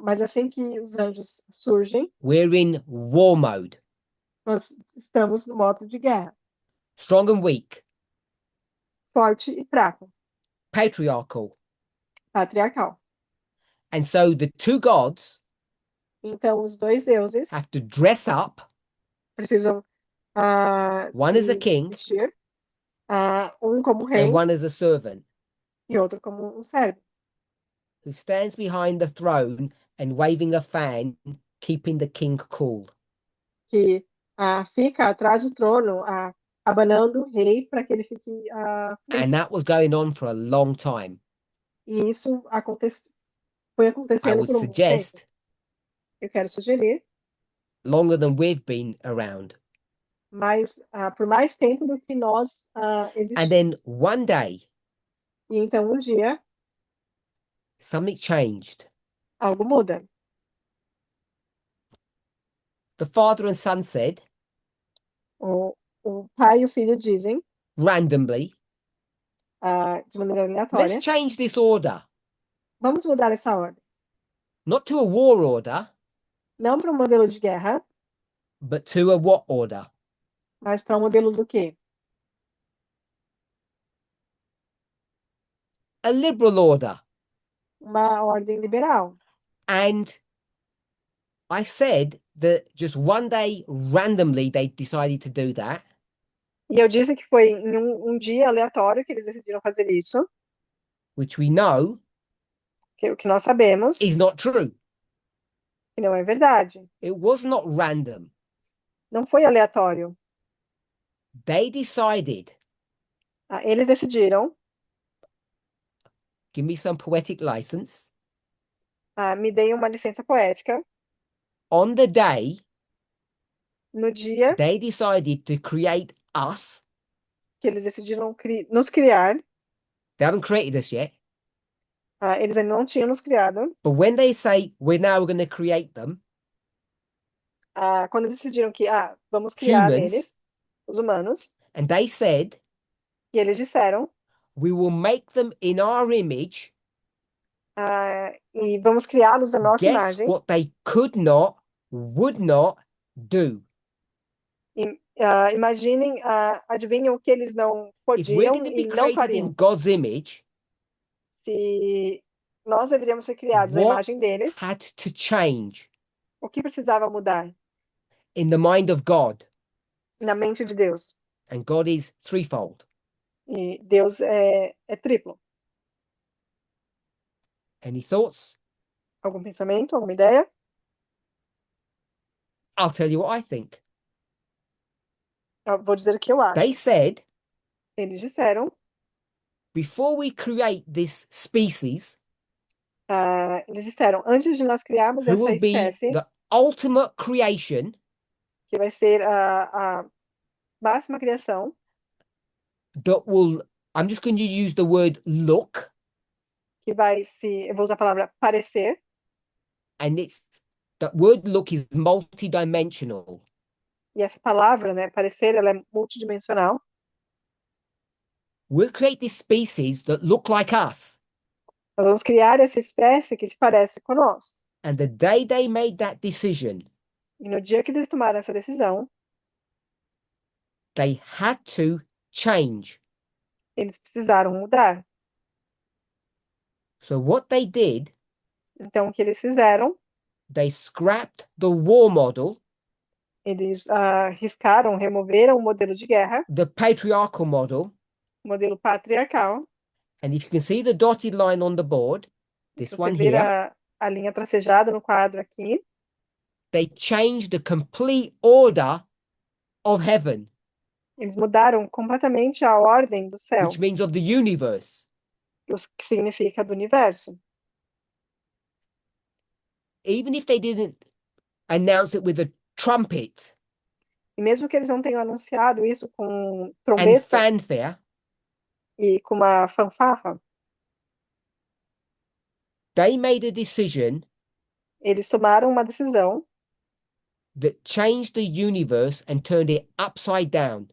Mas assim que os anjos surgem,
we're in war mode,
nós estamos no modo de guerra,
strong and weak,
forte e fraco,
patriarchal.
patriarcal.
And so the two gods
Então, os dois deuses
have to dress up,
precisam
one as a
se
king
vestir, um como rei
and one as a servant,
e outro como um servo,
who stands behind the throne and waving a fan, keeping the king cool.
que fica atrás do trono, abanando o rei para que ele fique
And that was going on for a long time.
E isso foi
I
acontecendo
would
por um bom tempo.
suggest
Eu quero sugerir,
longer than we've been around.
mas por mais tempo do que nós
And then
existimos.
one day,
E então, um dia,
something changed.
algo muda.
The father and son said,
O pai e o filho dizem,
randomly,
de maneira aleatória,
let's change this order,
vamos mudar essa ordem.
not to a war order,
Não para um modelo de guerra,
but to a what order?
mas para um modelo do quê?
A liberal order.
Uma ordem liberal.
And I said that just one day, randomly, they decided to do that.
E eu disse que foi em um dia aleatório que eles decidiram fazer isso,
Which we know
que o que nós sabemos
is not true.
que não é verdade.
It was not random.
Não foi aleatório.
They decided,
Eles decidiram,
give me some poetic license,
me deem uma licença poética,
on the day
no dia
they decided to create us.
que eles decidiram nos criar.
They haven't created us yet.
Eles ainda não tinham nos criado.
But when they say we're now going to create them,
Quando eles decidiram que vamos criar
humans,
eles, os humanos,
and they said,
e eles disseram,
we will make them in our image,
e vamos criá-los na nossa
guess
imagem.
what they could not, would not do?
Imaginem, adivinhem o que eles não
If we're
podiam
going to
e
be
não
created in
fariam.
God's image,
Se nós deveríamos ser criados à
what
imagem deles,
had to change
o que precisava mudar
in the mind of God?
na mente de Deus?
And God is threefold.
E Deus é triplo.
Any thoughts?
Algum pensamento, alguma ideia?
I'll tell you what I think.
Eu vou dizer o que eu acho.
They said,
Eles disseram,
before we create this species,
antes de nós criarmos
who
essa
will be
espécie,
the ultimate creation,
que vai ser a máxima criação,
that will, I'm just going to use the word look,
que vai se, eu vou usar a palavra parecer,
and it's, that word look is multidimensional.
e essa palavra, né, parecer, ela é multidimensional.
We'll create this species that look like us.
Nós vamos criar essa espécie que se parece conosco.
And the day they made that decision,
E no dia que eles tomaram essa decisão,
they had to change.
eles precisaram mudar.
So what they did,
Então, o que eles fizeram?
they scrapped the war model,
Eles riscaram, removeram o modelo de guerra,
the patriarchal model,
o modelo patriarcal.
and if you can see the dotted line on the board, this
Você
one
vê
here,
a linha tracejada no quadro aqui.
they changed the complete order of heaven,
Eles mudaram completamente a ordem do céu,
which means of the universe.
que significa do universo.
Even if they didn't announce it with a trumpet
E mesmo que eles não tenham anunciado isso com
and
trombetas
fanfare,
e com uma fanfarra,
they made a decision
eles tomaram uma decisão
that changed the universe and turned it upside down.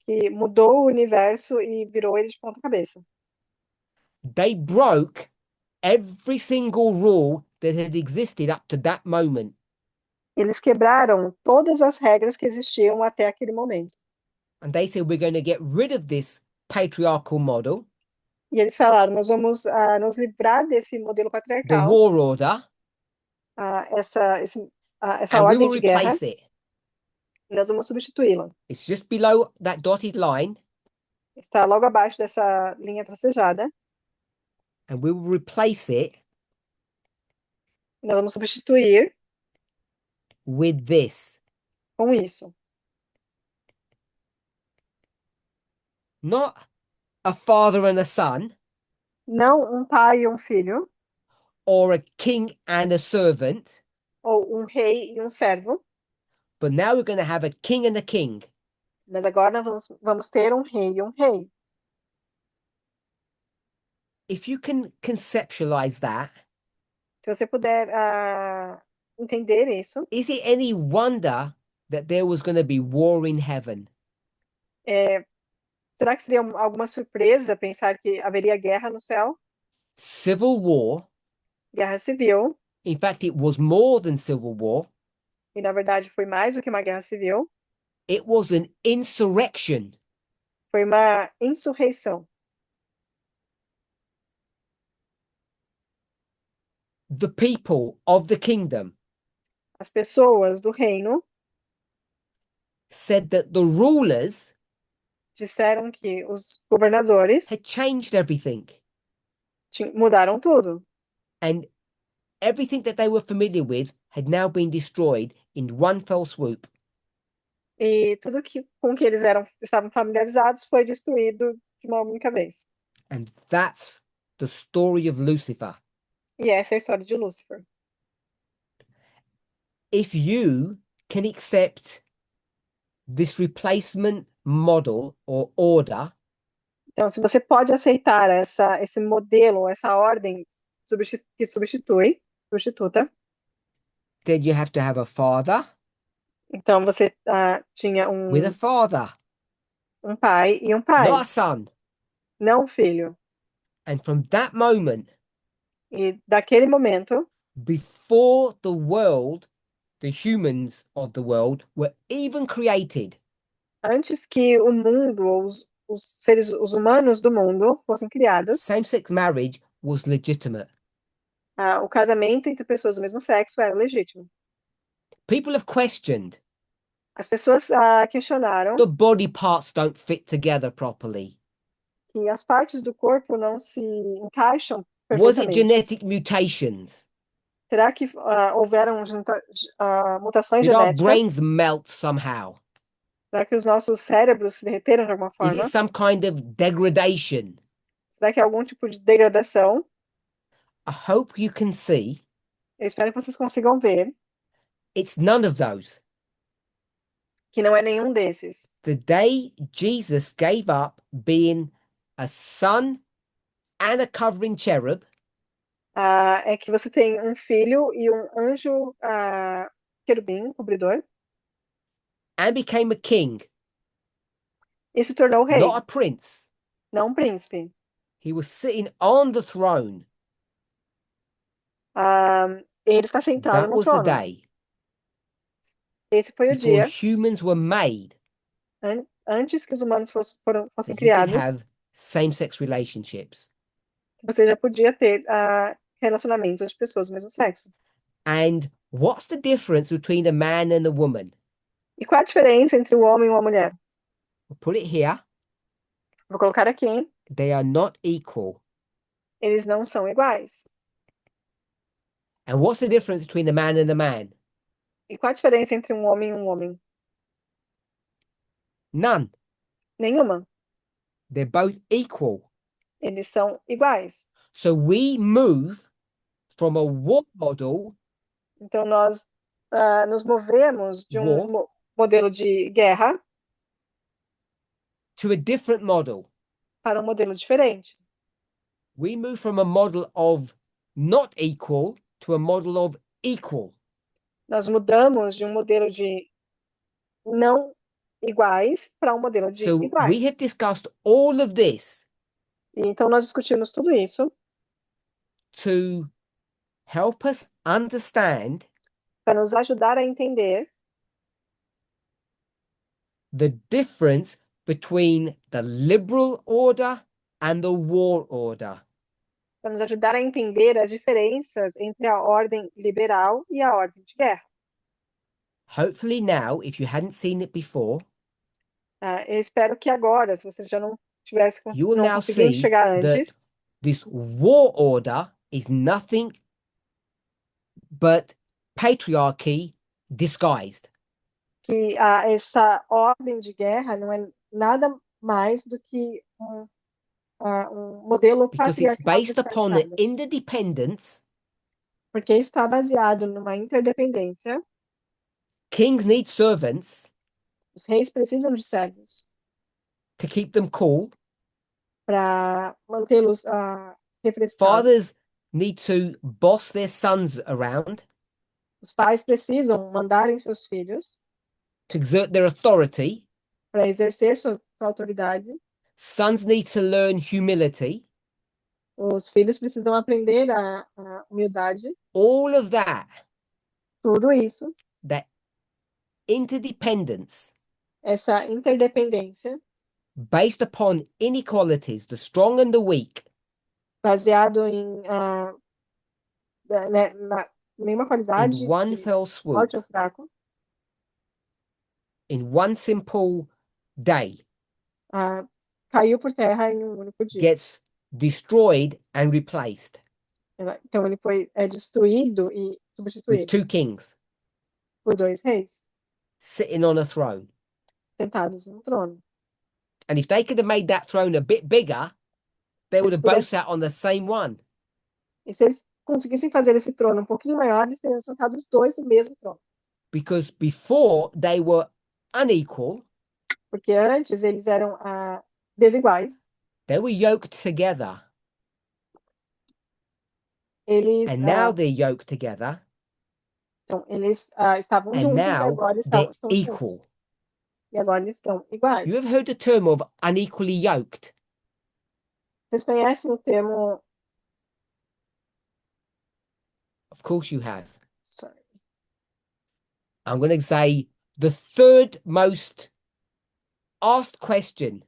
que mudou o universo e virou ele de ponta cabeça.
They broke every single rule that had existed up to that moment.
Eles quebraram todas as regras que existiam até aquele momento.
And they said, we're going to get rid of this patriarchal model,
E eles falaram, nós vamos nos livrar desse modelo
the
patriarcal,
war order,
essa
and we
ordem
will
de guerra,
replace it.
e nós vamos substituí-la.
It's just below that dotted line,
Está logo abaixo dessa linha tracejada.
and we will replace it
Nós vamos substituir
with this.
com isso.
Not a father and a son,
Não um pai e um filho,
or a king and a servant,
ou um rei e um servo,
but now we're going to have a king and a king.
mas agora nós vamos ter um rei e um rei.
If you can conceptualize that,
Se você puder entender isso,
is it any wonder that there was going to be war in heaven?
será que seria alguma surpresa pensar que haveria guerra no céu?
Civil war.
Guerra civil,
In fact, it was more than civil war.
e na verdade foi mais do que uma guerra civil,
It was an insurrection.
foi uma insurreição.
The people of the kingdom
As pessoas do reino
said that the rulers
disseram que os governadores
had changed everything,
mudaram tudo.
and everything that they were familiar with had now been destroyed in one fell swoop.
E tudo com que eles estavam familiarizados foi destruído de uma única vez.
And that's the story of Lucifer.
E essa é a história de Lúcifer.
If you can accept this replacement model or order,
Então, se você pode aceitar esse modelo, essa ordem que substituta,
then you have to have a father
então você tinha
with a father,
um pai e um pai,
not a son.
não um filho.
And from that moment,
E daquele momento,
before the world, the humans of the world were even created,
Antes que o mundo, ou os seres, os humanos do mundo fossem criados,
same-sex marriage was legitimate.
o casamento entre pessoas do mesmo sexo era legítimo.
People have questioned
As pessoas questionaram
the body parts don't fit together properly.
que as partes do corpo não se encaixam
Was it
perfeitamente.
genetic mutations?
Será que houveram mutações
Did our
genéticas?
brains melt somehow?
Será que os nossos cérebros se derreteram de alguma
Is
forma?
it some kind of degradation?
Será que é algum tipo de degradação?
I hope you can see
Eu espero que vocês consigam ver
it's none of those.
que não é nenhum desses.
The day Jesus gave up being a son and a covering cherub
É que você tem um filho e um anjo querubim, cobridor,
and became a king,
e se tornou rei,
not a prince.
não um príncipe.
He was sitting on the throne.
Ele está sentado
That
no
was the
trono.
day
Esse foi o
before
dia
humans were made
antes que os humanos fossem
that you could
criados,
have same-sex relationships.
que você já podia ter relacionamentos de pessoas do mesmo sexo.
And what's the difference between a man and a woman?
E qual a diferença entre o homem e uma mulher?
We'll put it here.
Vou colocar aqui.
They are not equal.
Eles não são iguais.
And what's the difference between a man and a man?
E qual a diferença entre um homem e um homem?
None.
Nenhuma.
They're both equal.
Eles são iguais.
So we move from a war model,
Então, nós nos movemos de um
war,
modelo de guerra
to a different model.
para um modelo diferente.
We move from a model of not equal to a model of equal.
Nós mudamos de um modelo de não iguais para um modelo de
So
iguais.
we have discussed all of this
E então, nós discutimos tudo isso
to help us understand
para nos ajudar a entender
the difference between the liberal order and the war order.
para nos ajudar a entender as diferenças entre a ordem liberal e a ordem de guerra.
Hopefully now, if you hadn't seen it before,
Eu espero que agora, se você já não tivesse
you will
não
now
conseguiu
see
chegar
that
antes,
this war order is nothing but patriarchy disguised.
que essa ordem de guerra não é nada mais do que um modelo
Because it's
patriarcal
based upon the
disfarçado,
interdependence.
porque está baseado numa interdependência.
Kings need servants
Os reis precisam de servos
to keep them cool.
para mantê-los refrescados.
Fathers need to boss their sons around
Os pais precisam mandarem seus filhos
to exert their authority.
para exercer sua autoridade.
Sons need to learn humility.
Os filhos precisam aprender a humildade.
All of that,
Tudo isso,
that interdependence
essa interdependência,
based upon inequalities, the strong and the weak,
baseado em nenhuma qualidade
in one
de
fell swoop,
forte ou fraco,
in one simple day,
caiu por terra em um único dia.
gets destroyed and replaced
Então ele foi destruído e
with
substituído
two kings
por dois reis
sitting on a throne.
sentados no trono.
And if they could have made that throne a bit bigger, they would have both
pudessem-
sat on the same one.
E se eles conseguissem fazer esse trono um pouquinho maior, eles teriam sentado os dois no mesmo trono.
Because before they were unequal,
Porque antes eles eram desiguais.
they were yoked together.
Eles,
And now they're yoked together.
então, eles estavam
And
juntos e
now
agora
they're
estão juntos.
equal.
E agora eles estão iguais.
You ever heard the term of unequally yoked?
Vocês conhecem o termo...
Of course you have.
Sorry.
I'm going to say the third most asked question.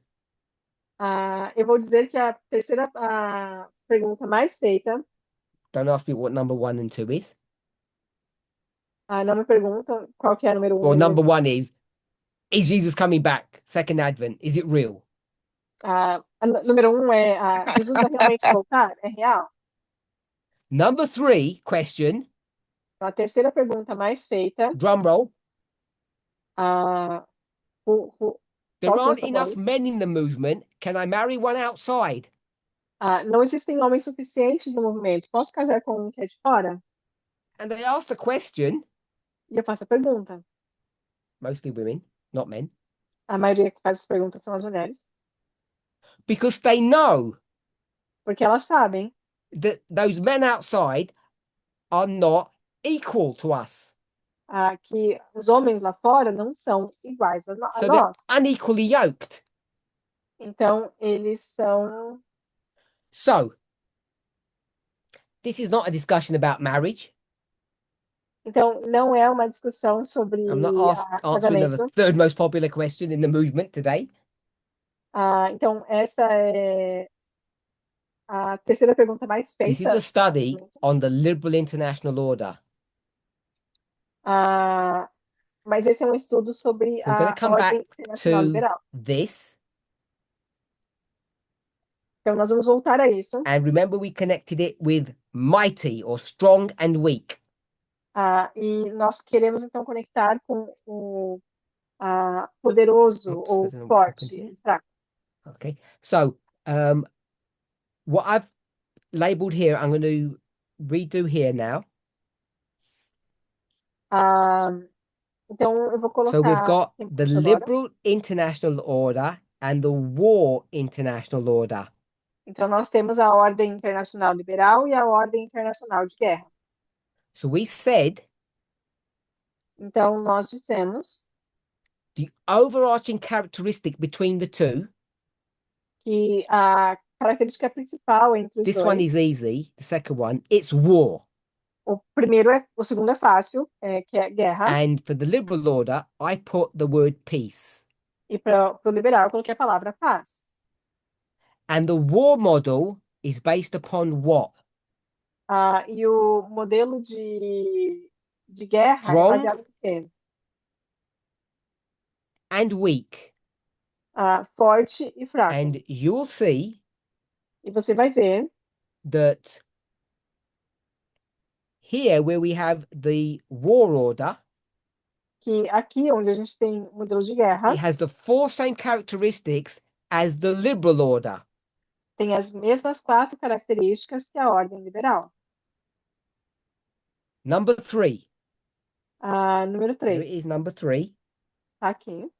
Eu vou dizer que a terceira pergunta mais feita,
Don't ask me what number 1 and 2 is.
não me pergunta qual que é a número 1
Well,
e
number
número
1 is Jesus coming back? Second Advent, is it real?
número 1 é Jesus vai realmente voltar? É real?
Number 3 question,
Então, a terceira pergunta mais feita,
drum roll. There
qual que
aren't
são
enough
os?
men in the movement. Can I marry one outside?
Não existem homens suficientes no movimento. Posso casar com um que é de fora?
And they asked a question,
E eu faço a pergunta.
mostly women, not men,
A maioria que faz as perguntas são as mulheres,
because they know
porque elas sabem
that those men outside are not equal to us.
que os homens lá fora não são iguais a
So they're
nós.
unequally yoked.
Então, eles são.
So this is not a discussion about marriage.
Então, não é uma discussão sobre
I'm not answering the
casamento.
third most popular question in the movement today.
Então, essa é a terceira pergunta mais
This is
feita.
a study on the liberal international order.
Mas esse é um estudo sobre
So I'm going
a
to come
ordem
back
internacional
to
liberal.
this.
Então, nós vamos voltar a isso.
And remember, we connected it with mighty or strong and weak.
E nós queremos, então, conectar com o poderoso
Oops, I
ou
don't know what's happened
forte
here.
e fraco.
Okay. So what I've labeled here, I'm going to redo here now.
Então, eu vou
So we've
colocar
got
aqui
the
embaixo agora.
liberal international order and the war international order.
Então, nós temos a ordem internacional liberal e a ordem internacional de guerra.
So we said
Então, nós dissemos
the overarching characteristic between the two,
que a característica principal entre os
this
dois,
one is easy, the second one, it's war.
o segundo é fácil, que é guerra,
And for the liberal order, I put the word peace.
e para o liberal eu coloquei a palavra paz.
And the war model is based upon what?
E o modelo de guerra é
Strong
baseado em quê?
and weak.
Forte e fraco.
And you'll see
E você vai ver
that here, where we have the war order,
que aqui onde a gente tem o modelo de guerra,
it has the 4 same characteristics as the liberal order.
tem as mesmas 4 características que a ordem liberal.
Number 3.
Número
There it
3,
is, number 3.
tá aqui.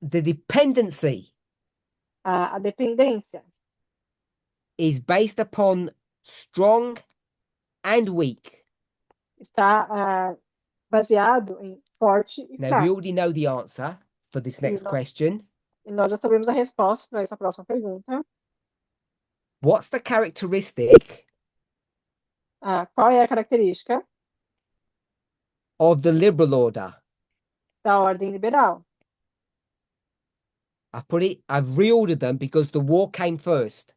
The dependency
A dependência
is based upon strong and weak.
está baseado em forte e
Now, we
fraco.
already know the answer for this next
não.
question.
E nós já sabemos a resposta para essa próxima pergunta.
What's the characteristic
Qual é a característica
of the liberal order?
da ordem liberal?
I've reordered them because the war came first.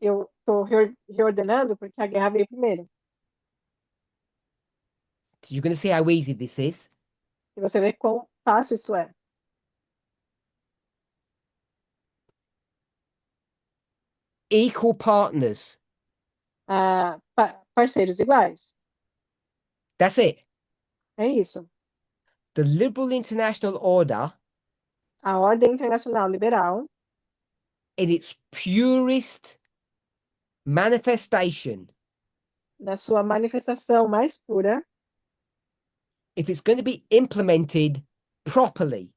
Eu estou reordenando porque a guerra veio primeiro.
So you're going to see how easy this is.
E você vê quão fácil isso é.
Equal partners.
Parceiros iguais.
That's it.
É isso.
The liberal international order,
A ordem internacional liberal,
in its purest manifestation,
na sua manifestação mais pura,
if it's going to be implemented properly,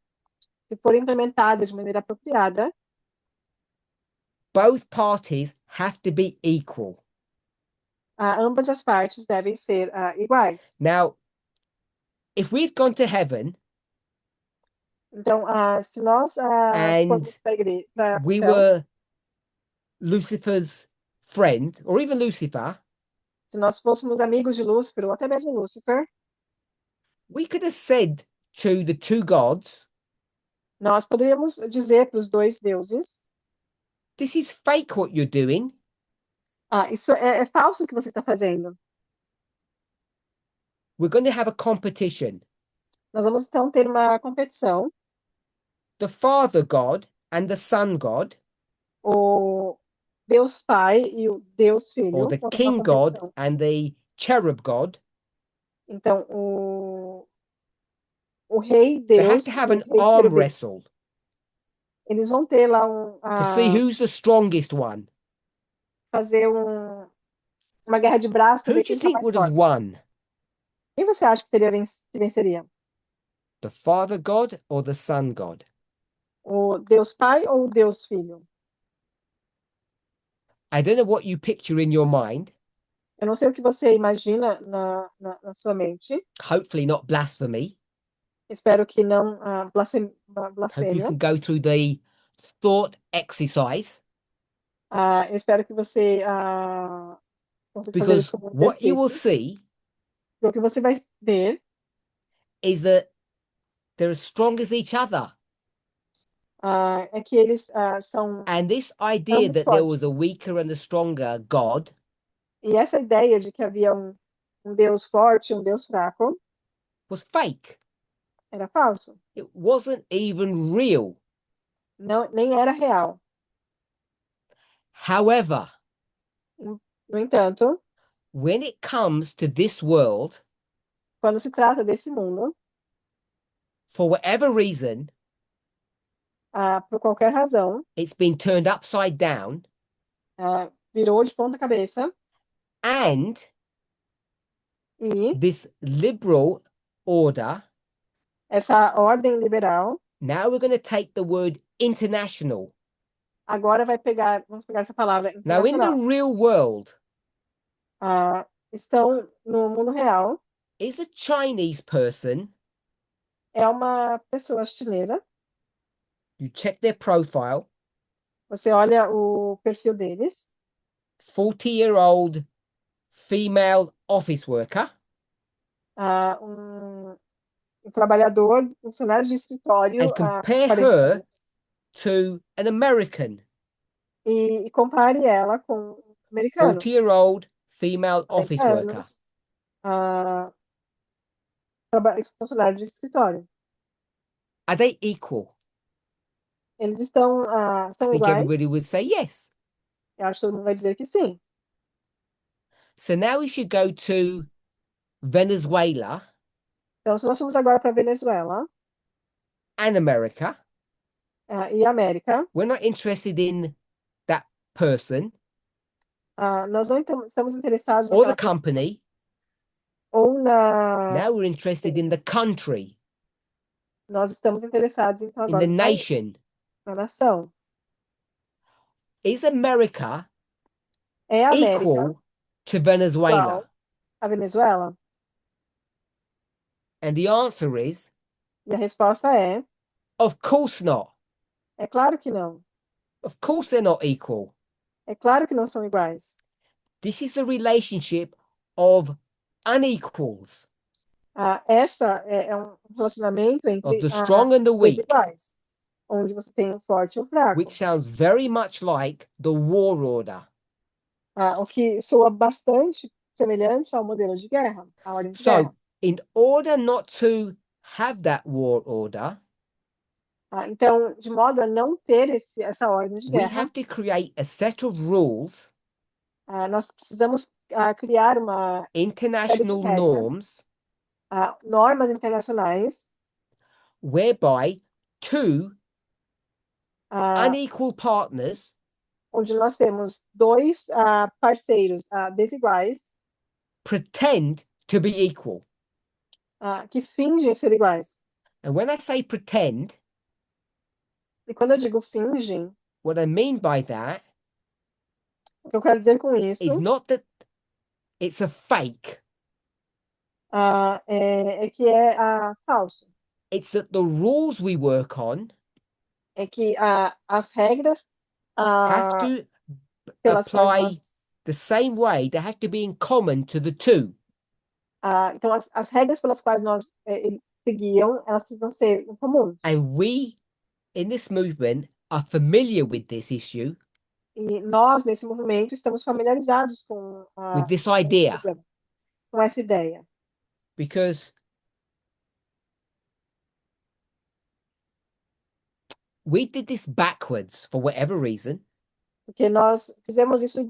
se for implementada de maneira apropriada,
both parties have to be equal.
ambas as partes devem ser iguais.
Now, if we've gone to heaven
Então, se nós
and
formos para o
we
céu,
were Lucifer's friend, or even Lucifer,
se nós fôssemos amigos de Lúcifer, ou até mesmo Lúcifer,
we could have said to the two gods,
Nós poderíamos dizer para os dois deuses:
this is fake what you're doing.
isso é falso o que você está fazendo.
We're going to have a competition.
Nós vamos então ter uma competição.
The Father God and the Son God,
O Deus Pai e o Deus
or
Filho
the
vão ter uma
King God
competição.
and the Cherub God,
Então, o Rei
they have
Deus
to
e
have
o
an
Rei
arm
Querubim,
wrestle
eles vão ter lá
to see who's the strongest one.
fazer uma guerra de braço para
Who
ver
do you
quem está
think
mais
would have
forte.
won?
Quem você acha que que venceria?
The Father God or the Son God?
O Deus Pai ou o Deus Filho?
I don't know what you picture in your mind.
Eu não sei o que você imagina na sua mente.
Hopefully not blasphemy.
Espero que não
Hope you
blasfêmia.
can go through the thought exercise,
Eu espero que você consiga fazer isso
because
como um
what you will
exercício.
see
O que você vai ver
is that they're as strong as each other.
é que eles são
And this idea
ambos
that there
fortes.
was a weaker and a stronger God
E essa ideia de que havia um Deus forte e um Deus fraco
was fake.
era falso.
It wasn't even real.
Não, nem era real.
However,
No entanto,
when it comes to this world,
quando se trata desse mundo,
for whatever reason,
por qualquer razão,
it's been turned upside down,
virou de ponta cabeça
and
e
this liberal order,
essa ordem liberal
now we're going to take the word international.
agora vamos pegar essa palavra
Now, in the
internacional.
real world,
Estão no mundo real,
is a Chinese person,
é uma pessoa chinesa,
you check their profile,
você olha o perfil deles,
40-year-old female office worker,
um trabalhador, funcionário de escritório,
and compare
40
her
anos,
to an American
e compare ela com um americano,
40-year-old female
40
office worker.
anos, funcionário de escritório.
Are they equal?
Eles
I
são
think
iguais?
everybody would say yes.
Eu acho que todo mundo vai dizer que sim.
So now if you go to Venezuela
Então, se nós formos agora para Venezuela
and America,
e América,
we're not interested in that person
nós não estamos interessados
or the
naquela pessoa
company.
ou
Now we're interested in the country,
nós estamos interessados então
in
agora
the
no país,
nation.
na nação.
Is America
É a América
equal to Venezuela?
igual a Venezuela?
And the answer is,
E a resposta é
of course not.
claro que não.
Of course they're not equal.
É claro que não são iguais.
This is a relationship of unequals,
Essa é um relacionamento
of
entre
the strong and the weak,
desiguais, onde você tem o forte e o fraco.
which sounds very much like the war order.
O que soa bastante semelhante ao modelo de guerra, à ordem de guerra.
So, in order not to have that war order,
Então, de modo a não ter essa ordem de
we
guerra,
have to create a set of rules,
nós precisamos criar uma série de
international
regras,
norms,
normas internacionais,
whereby two unequal partners
onde nós temos dois parceiros desiguais
pretend to be equal.
que fingem ser iguais.
And when I say pretend,
E quando eu digo fingem,
what I mean by that
o que eu quero dizer com
is
isso
not that it's a fake,
é que é falso.
it's that the rules we work on
É que as regras
have to
pelas quais
apply
nós
the same way, they have to be in common to the two.
então as regras pelas quais nós eles seguiam, elas precisam ser em comum.
And we in this movement are familiar with this issue,
E nós, nesse movimento, estamos familiarizados com
with this
esse
idea,
problema, com essa ideia.
because we did this backwards for whatever reason.
Porque nós fizemos isso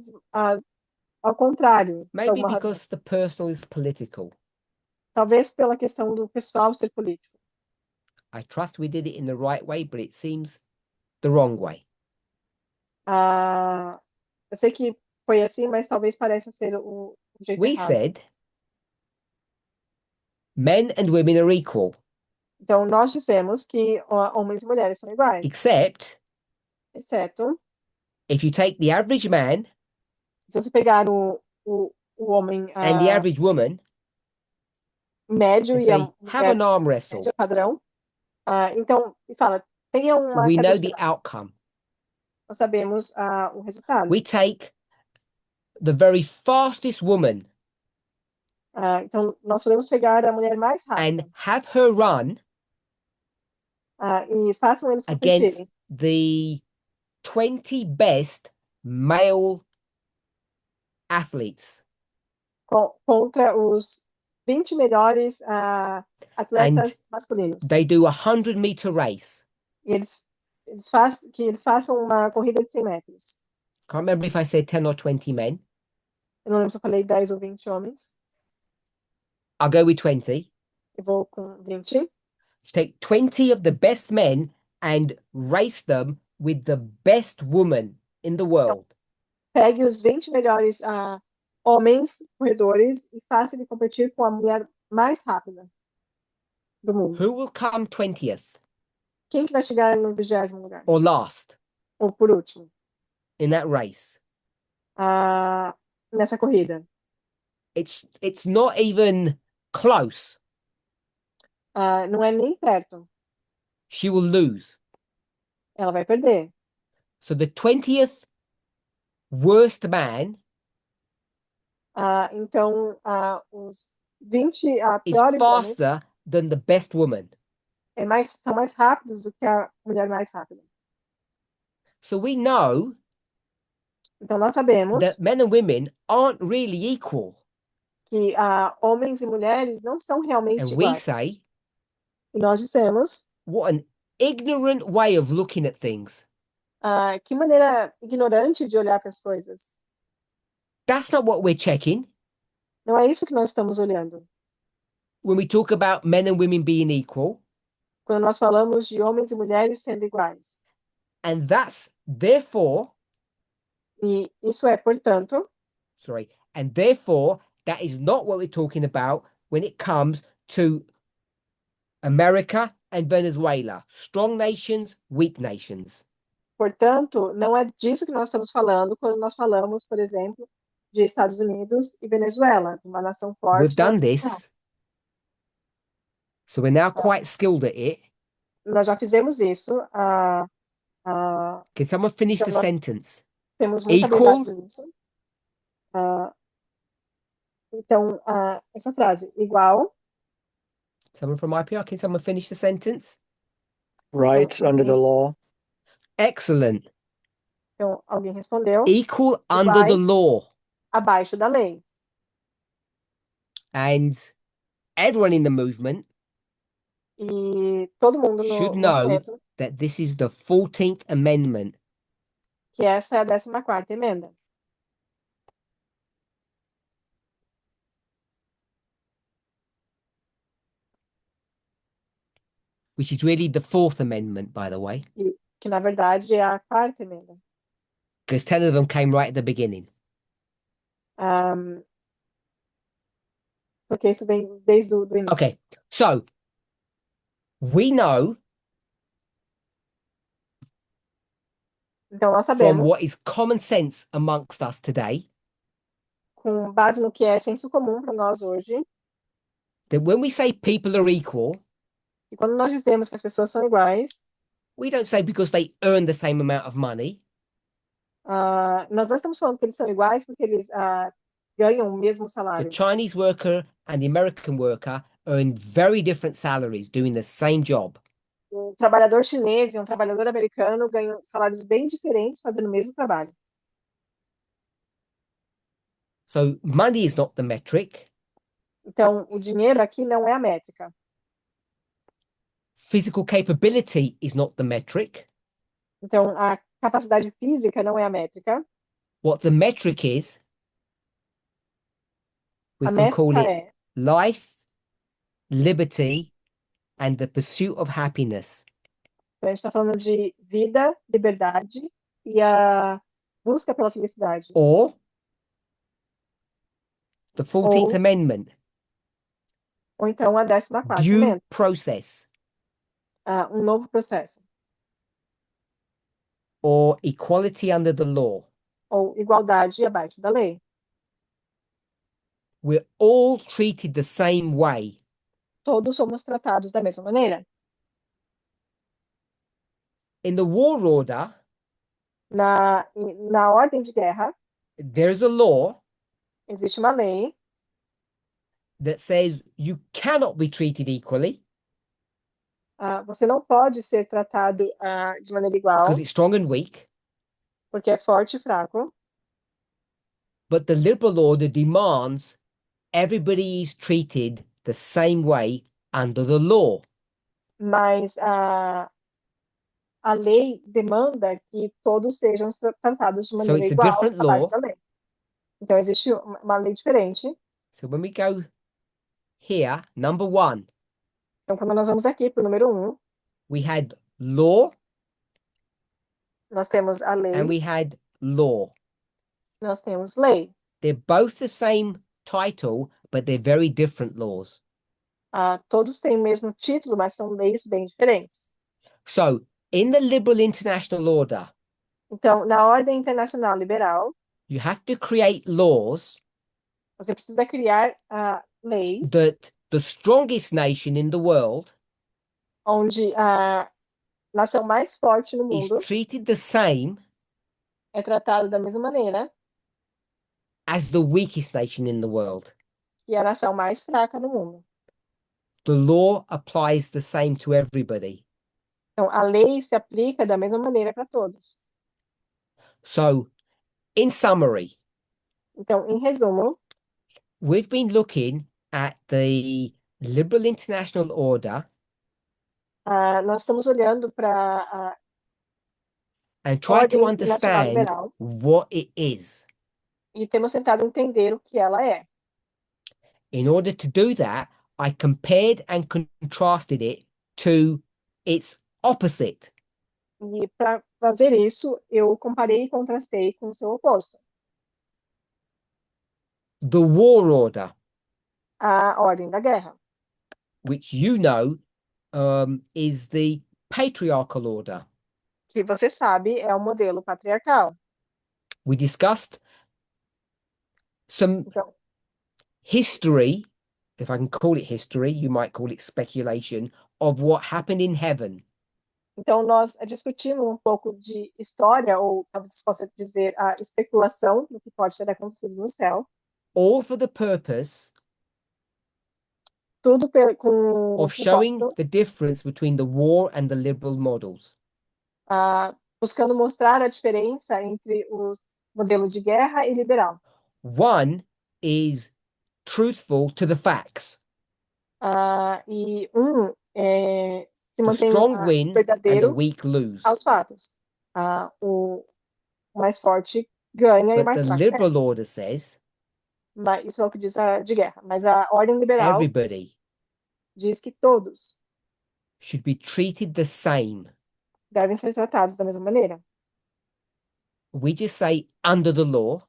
ao contrário, por
Maybe
alguma razão.
because the personal is political.
Talvez pela questão do pessoal ser político.
I trust we did it in the right way, but it seems the wrong way.
Eu sei que foi assim, mas talvez pareça ser o jeito
We
errado.
said men and women are equal,
Então, nós dissemos que homens e mulheres são iguais,
except
exceto
if you take the average man
se você pegar o homem
and the average woman
médio
and
e a
say, have an
mulher
arm wrestle,
média padrão, então, e fala, tenha uma
we
queda
know
de
the
braço.
outcome.
Nós sabemos o resultado.
We take the very fastest woman
Então, nós podemos pegar a mulher mais rápida
and have her run
e façam eles
against
competirem
the 20 best male athletes.
contra os 20 melhores atletas masculinos.
They do a 100-meter race.
E eles façam uma corrida de 100 metros.
Can't remember if I said 10 or 20 men.
Eu não lembro se eu falei 10 ou 20 homens.
I'll go with 20.
Eu vou com 20.
Take 20 of the best men and race them with the best woman in the world.
Pegue os 20 melhores homens corredores e faça ele competir com a mulher mais rápida do mundo.
Who will come 20th
Quem que vai chegar no 20º lugar?
or last
Ou por último,
in that race?
nessa corrida?
It's not even close.
Não é nem perto.
She will lose.
Ela vai perder.
So the 20th worst man
Então, os 20
is
piores homens
faster than the best woman.
são mais rápidos do que a mulher mais rápida.
So we know
Então, nós sabemos
that men and women aren't really equal.
que homens e mulheres não são realmente
And we
iguais.
say,
E nós dissemos,
what an ignorant way of looking at things.
que maneira ignorante de olhar para as coisas.
That's not what we're checking
Não é isso que nós estamos olhando.
when we talk about men and women being equal.
Quando nós falamos de homens e mulheres sendo iguais.
And that's therefore,
E isso é, portanto,
and therefore, that is not what we're talking about when it comes to America and Venezuela. Strong nations, weak nations.
portanto, não é disso que nós estamos falando quando nós falamos, por exemplo, de Estados Unidos e Venezuela, uma nação forte.
We've done
uma nação
this. So we're now quite skilled at it.
Nós já fizemos isso.
Can someone finish the
Então, nós-
sentence?
Temos muita
Equal.
habilidade nisso. Então, essa frase, igual,
Someone from IPR, can someone finish the sentence?
Rights under the law.
Excellent.
então alguém respondeu,
Equal under the
Iguais.
law.
abaixo da lei.
And everyone in the movement
E todo mundo no
should know
movimento
that this is the 14th Amendment.
que essa é a 14ª emenda.
Which is really the 4th Amendment, by the way,
Que, na verdade, é a 4ª emenda.
because 10 of them came right at the beginning.
Porque isso vem desde o início.
Okay, so we know
Então, nós
from
sabemos,
what is common sense amongst us today,
com base no que é senso comum para nós hoje,
that when we say people are equal,
que quando nós dizemos que as pessoas são iguais,
we don't say because they earn the same amount of money.
nós não estamos falando que eles são iguais porque eles ganham o mesmo
The
salário.
Chinese worker and the American worker earn very different salaries doing the same job.
um trabalhador chinês e um trabalhador americano ganham salários bem diferentes fazendo o mesmo trabalho.
So money is not the metric.
Então, o dinheiro aqui não é a métrica.
Physical capability is not the metric.
Então, a capacidade física não é a métrica.
What the metric is, we
A
can call
métrica
it
é
life, liberty, and the pursuit of happiness.
Então, a gente está falando de vida, liberdade e a busca pela felicidade.
Or the 14th
Ou,
Amendment,
ou então a 14ª
due
emenda,
process,
um novo processo.
or equality under the law.
Ou igualdade abaixo da lei.
We're all treated the same way.
Todos somos tratados da mesma maneira.
In the war order,
Na ordem de guerra,
there's a law
existe uma lei
that says you cannot be treated equally
você não pode ser tratado de maneira igual,
because it's strong and weak,
porque é forte e fraco,
but the liberal order demands everybody is treated the same way under the law.
mas a lei demanda que todos sejam tratados de
So
maneira
it's a
igual
different
abaixo
law.
da lei. Então, existe uma lei diferente.
So when we go here, number 1,
Então, quando nós vamos aqui para o número 1,
we had law
nós temos a lei,
and we had law.
nós temos lei.
They're both the same title, but they're very different laws.
Todos têm o mesmo título, mas são leis bem diferentes.
So in the liberal international order,
Então, na ordem internacional liberal,
you have to create laws
você precisa criar leis
that the strongest nation in the world
onde a nação mais forte no
is
mundo
treated the same
é tratada da mesma maneira
as the weakest nation in the world.
que a nação mais fraca no mundo.
The law applies the same to everybody.
Então, a lei se aplica da mesma maneira para todos.
So, in summary,
Então, em resumo,
we've been looking at the liberal international order
nós estamos olhando para
and try to
ordem internacional
understand
liberal
what it is.
e temos tentado entender o que ela é.
In order to do that, I compared and contrasted it to its opposite.
E para fazer isso, eu comparei e contrastei com o seu oposto,
The war order,
a ordem da guerra,
which is the patriarchal order.
que você sabe é o modelo patriarcal.
We discussed some
Então,
history, if I can call it history, you might call it speculation, of what happened in heaven.
então nós discutimos um pouco de história, ou talvez possa dizer a especulação do que pode ter acontecido no céu,
All for the purpose
tudo com o
of showing
propósito,
the difference between the war and the liberal models.
buscando mostrar a diferença entre o modelo de guerra e liberal.
One is truthful to the facts.
E se
The
mantém
strong win and the
verdadeiro
weak lose.
aos fatos. O mais forte ganha e o
But
mais
the
fraco perde.
liberal order says
Mas isso é o que diz a de guerra. Mas a ordem liberal
everybody
diz que todos
should be treated the same.
devem ser tratados da mesma maneira.
We just say under the law,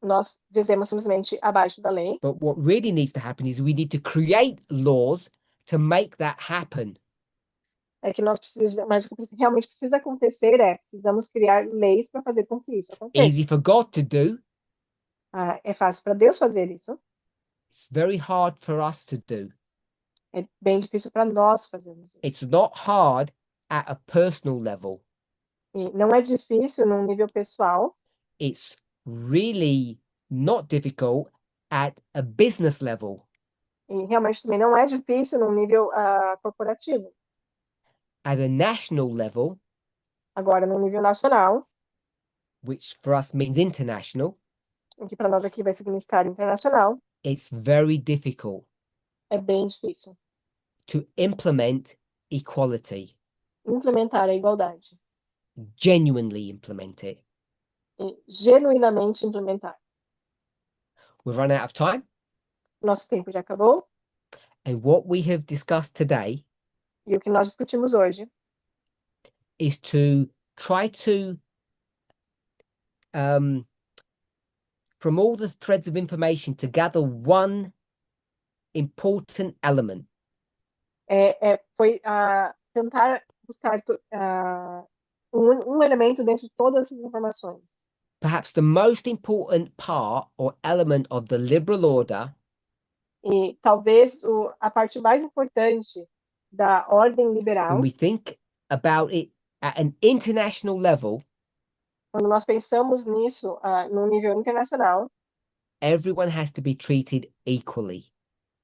Nós dizemos simplesmente abaixo da lei,
but what really needs to happen is we need to create laws to make that happen.
é que nós precisamos, mas o que realmente precisa acontecer precisamos criar leis para fazer com que isso aconteça.
Easy for God to do.
É fácil para Deus fazer isso.
It's very hard for us to do.
É bem difícil para nós fazermos isso.
It's not hard at a personal level.
E não é difícil num nível pessoal,
It's really not difficult at a business level.
e realmente também não é difícil num nível corporativo.
at a national level,
Agora, no nível nacional,
which for us means international,
o que para nós aqui vai significar internacional,
it's very difficult
é bem difícil
to implement equality,
implementar a igualdade
genuinely implement it.
e genuinamente implementar.
We've run out of time,
Nosso tempo já acabou
and what we have discussed today
e o que nós discutimos hoje
is to try to, from all the threads of information, to gather one important element
foi tentar buscar um elemento dentro de todas essas informações.
perhaps the most important part or element of the liberal order
E talvez a parte mais importante da ordem liberal,
when we think about it at an international level,
quando nós pensamos nisso no nível internacional,
everyone has to be treated equally.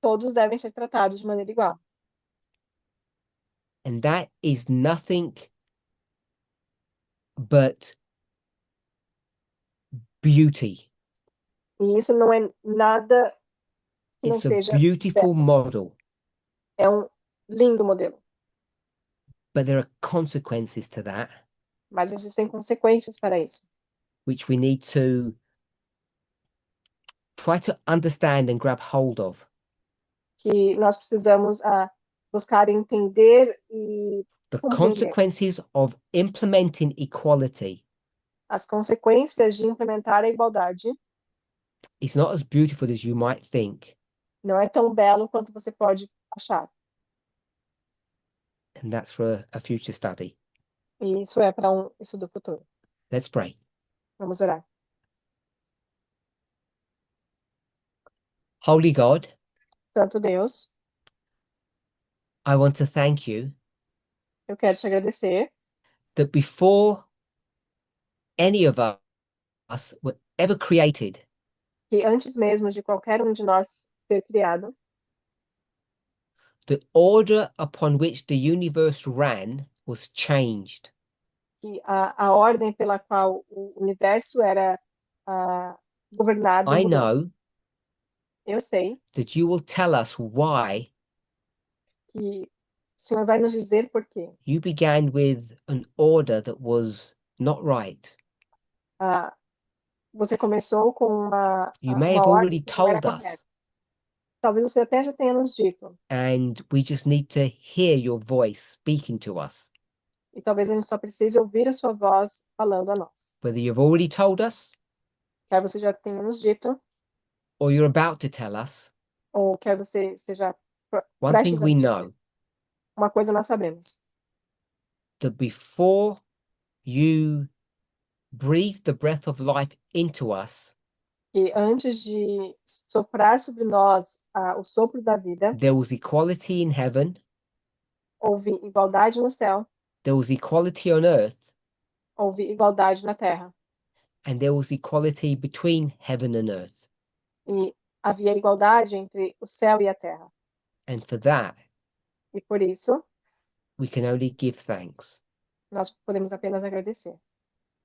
todos devem ser tratados de maneira igual.
And that is nothing but beauty.
E isso não é nada que não
It's a
seja
beautiful model,
é um lindo modelo,
but there are consequences to that,
mas existem consequências para isso,
which we need to try to understand and grab hold of.
que nós precisamos buscar entender e
The
compreender.
consequences of implementing equality
As consequências de implementar a igualdade
is not as beautiful as you might think.
não é tão belo quanto você pode achar.
And that's for a future study.
E isso é para um estudo futuro.
Let's pray.
Vamos orar.
Holy God,
Santo Deus,
I want to thank you
eu quero te agradecer
that before any of us were ever created,
que antes mesmo de qualquer um de nós ser criado,
the order upon which the universe ran was changed.
que a ordem pela qual o universo era governado
I
mudou.
know
Eu sei
that you will tell us why
que o Senhor vai nos dizer por quê.
you began with an order that was not right.
Você começou com
You may
uma
have already
ordem que não era
told
correta.
us,
Talvez você até já tenha nos dito,
and we just need to hear your voice speaking to us.
e talvez a gente só precise ouvir a sua voz falando a nós.
Whether you've already told us
Quer você já tenha nos dito,
or you're about to tell us,
ou quer você seja
one thing
prestes a
we
nos
know,
dizer. Uma coisa nós sabemos,
that before you breathed the breath of life into us,
que antes de soprar sobre nós o sopro da vida,
there was equality in heaven,
houve igualdade no céu,
there was equality on earth,
houve igualdade na terra,
and there was equality between heaven and earth.
e havia igualdade entre o céu e a terra.
And for that,
E por isso,
we can only give thanks.
nós podemos apenas agradecer.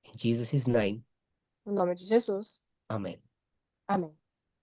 In Jesus' name,
No nome de Jesus,
amen.
amém.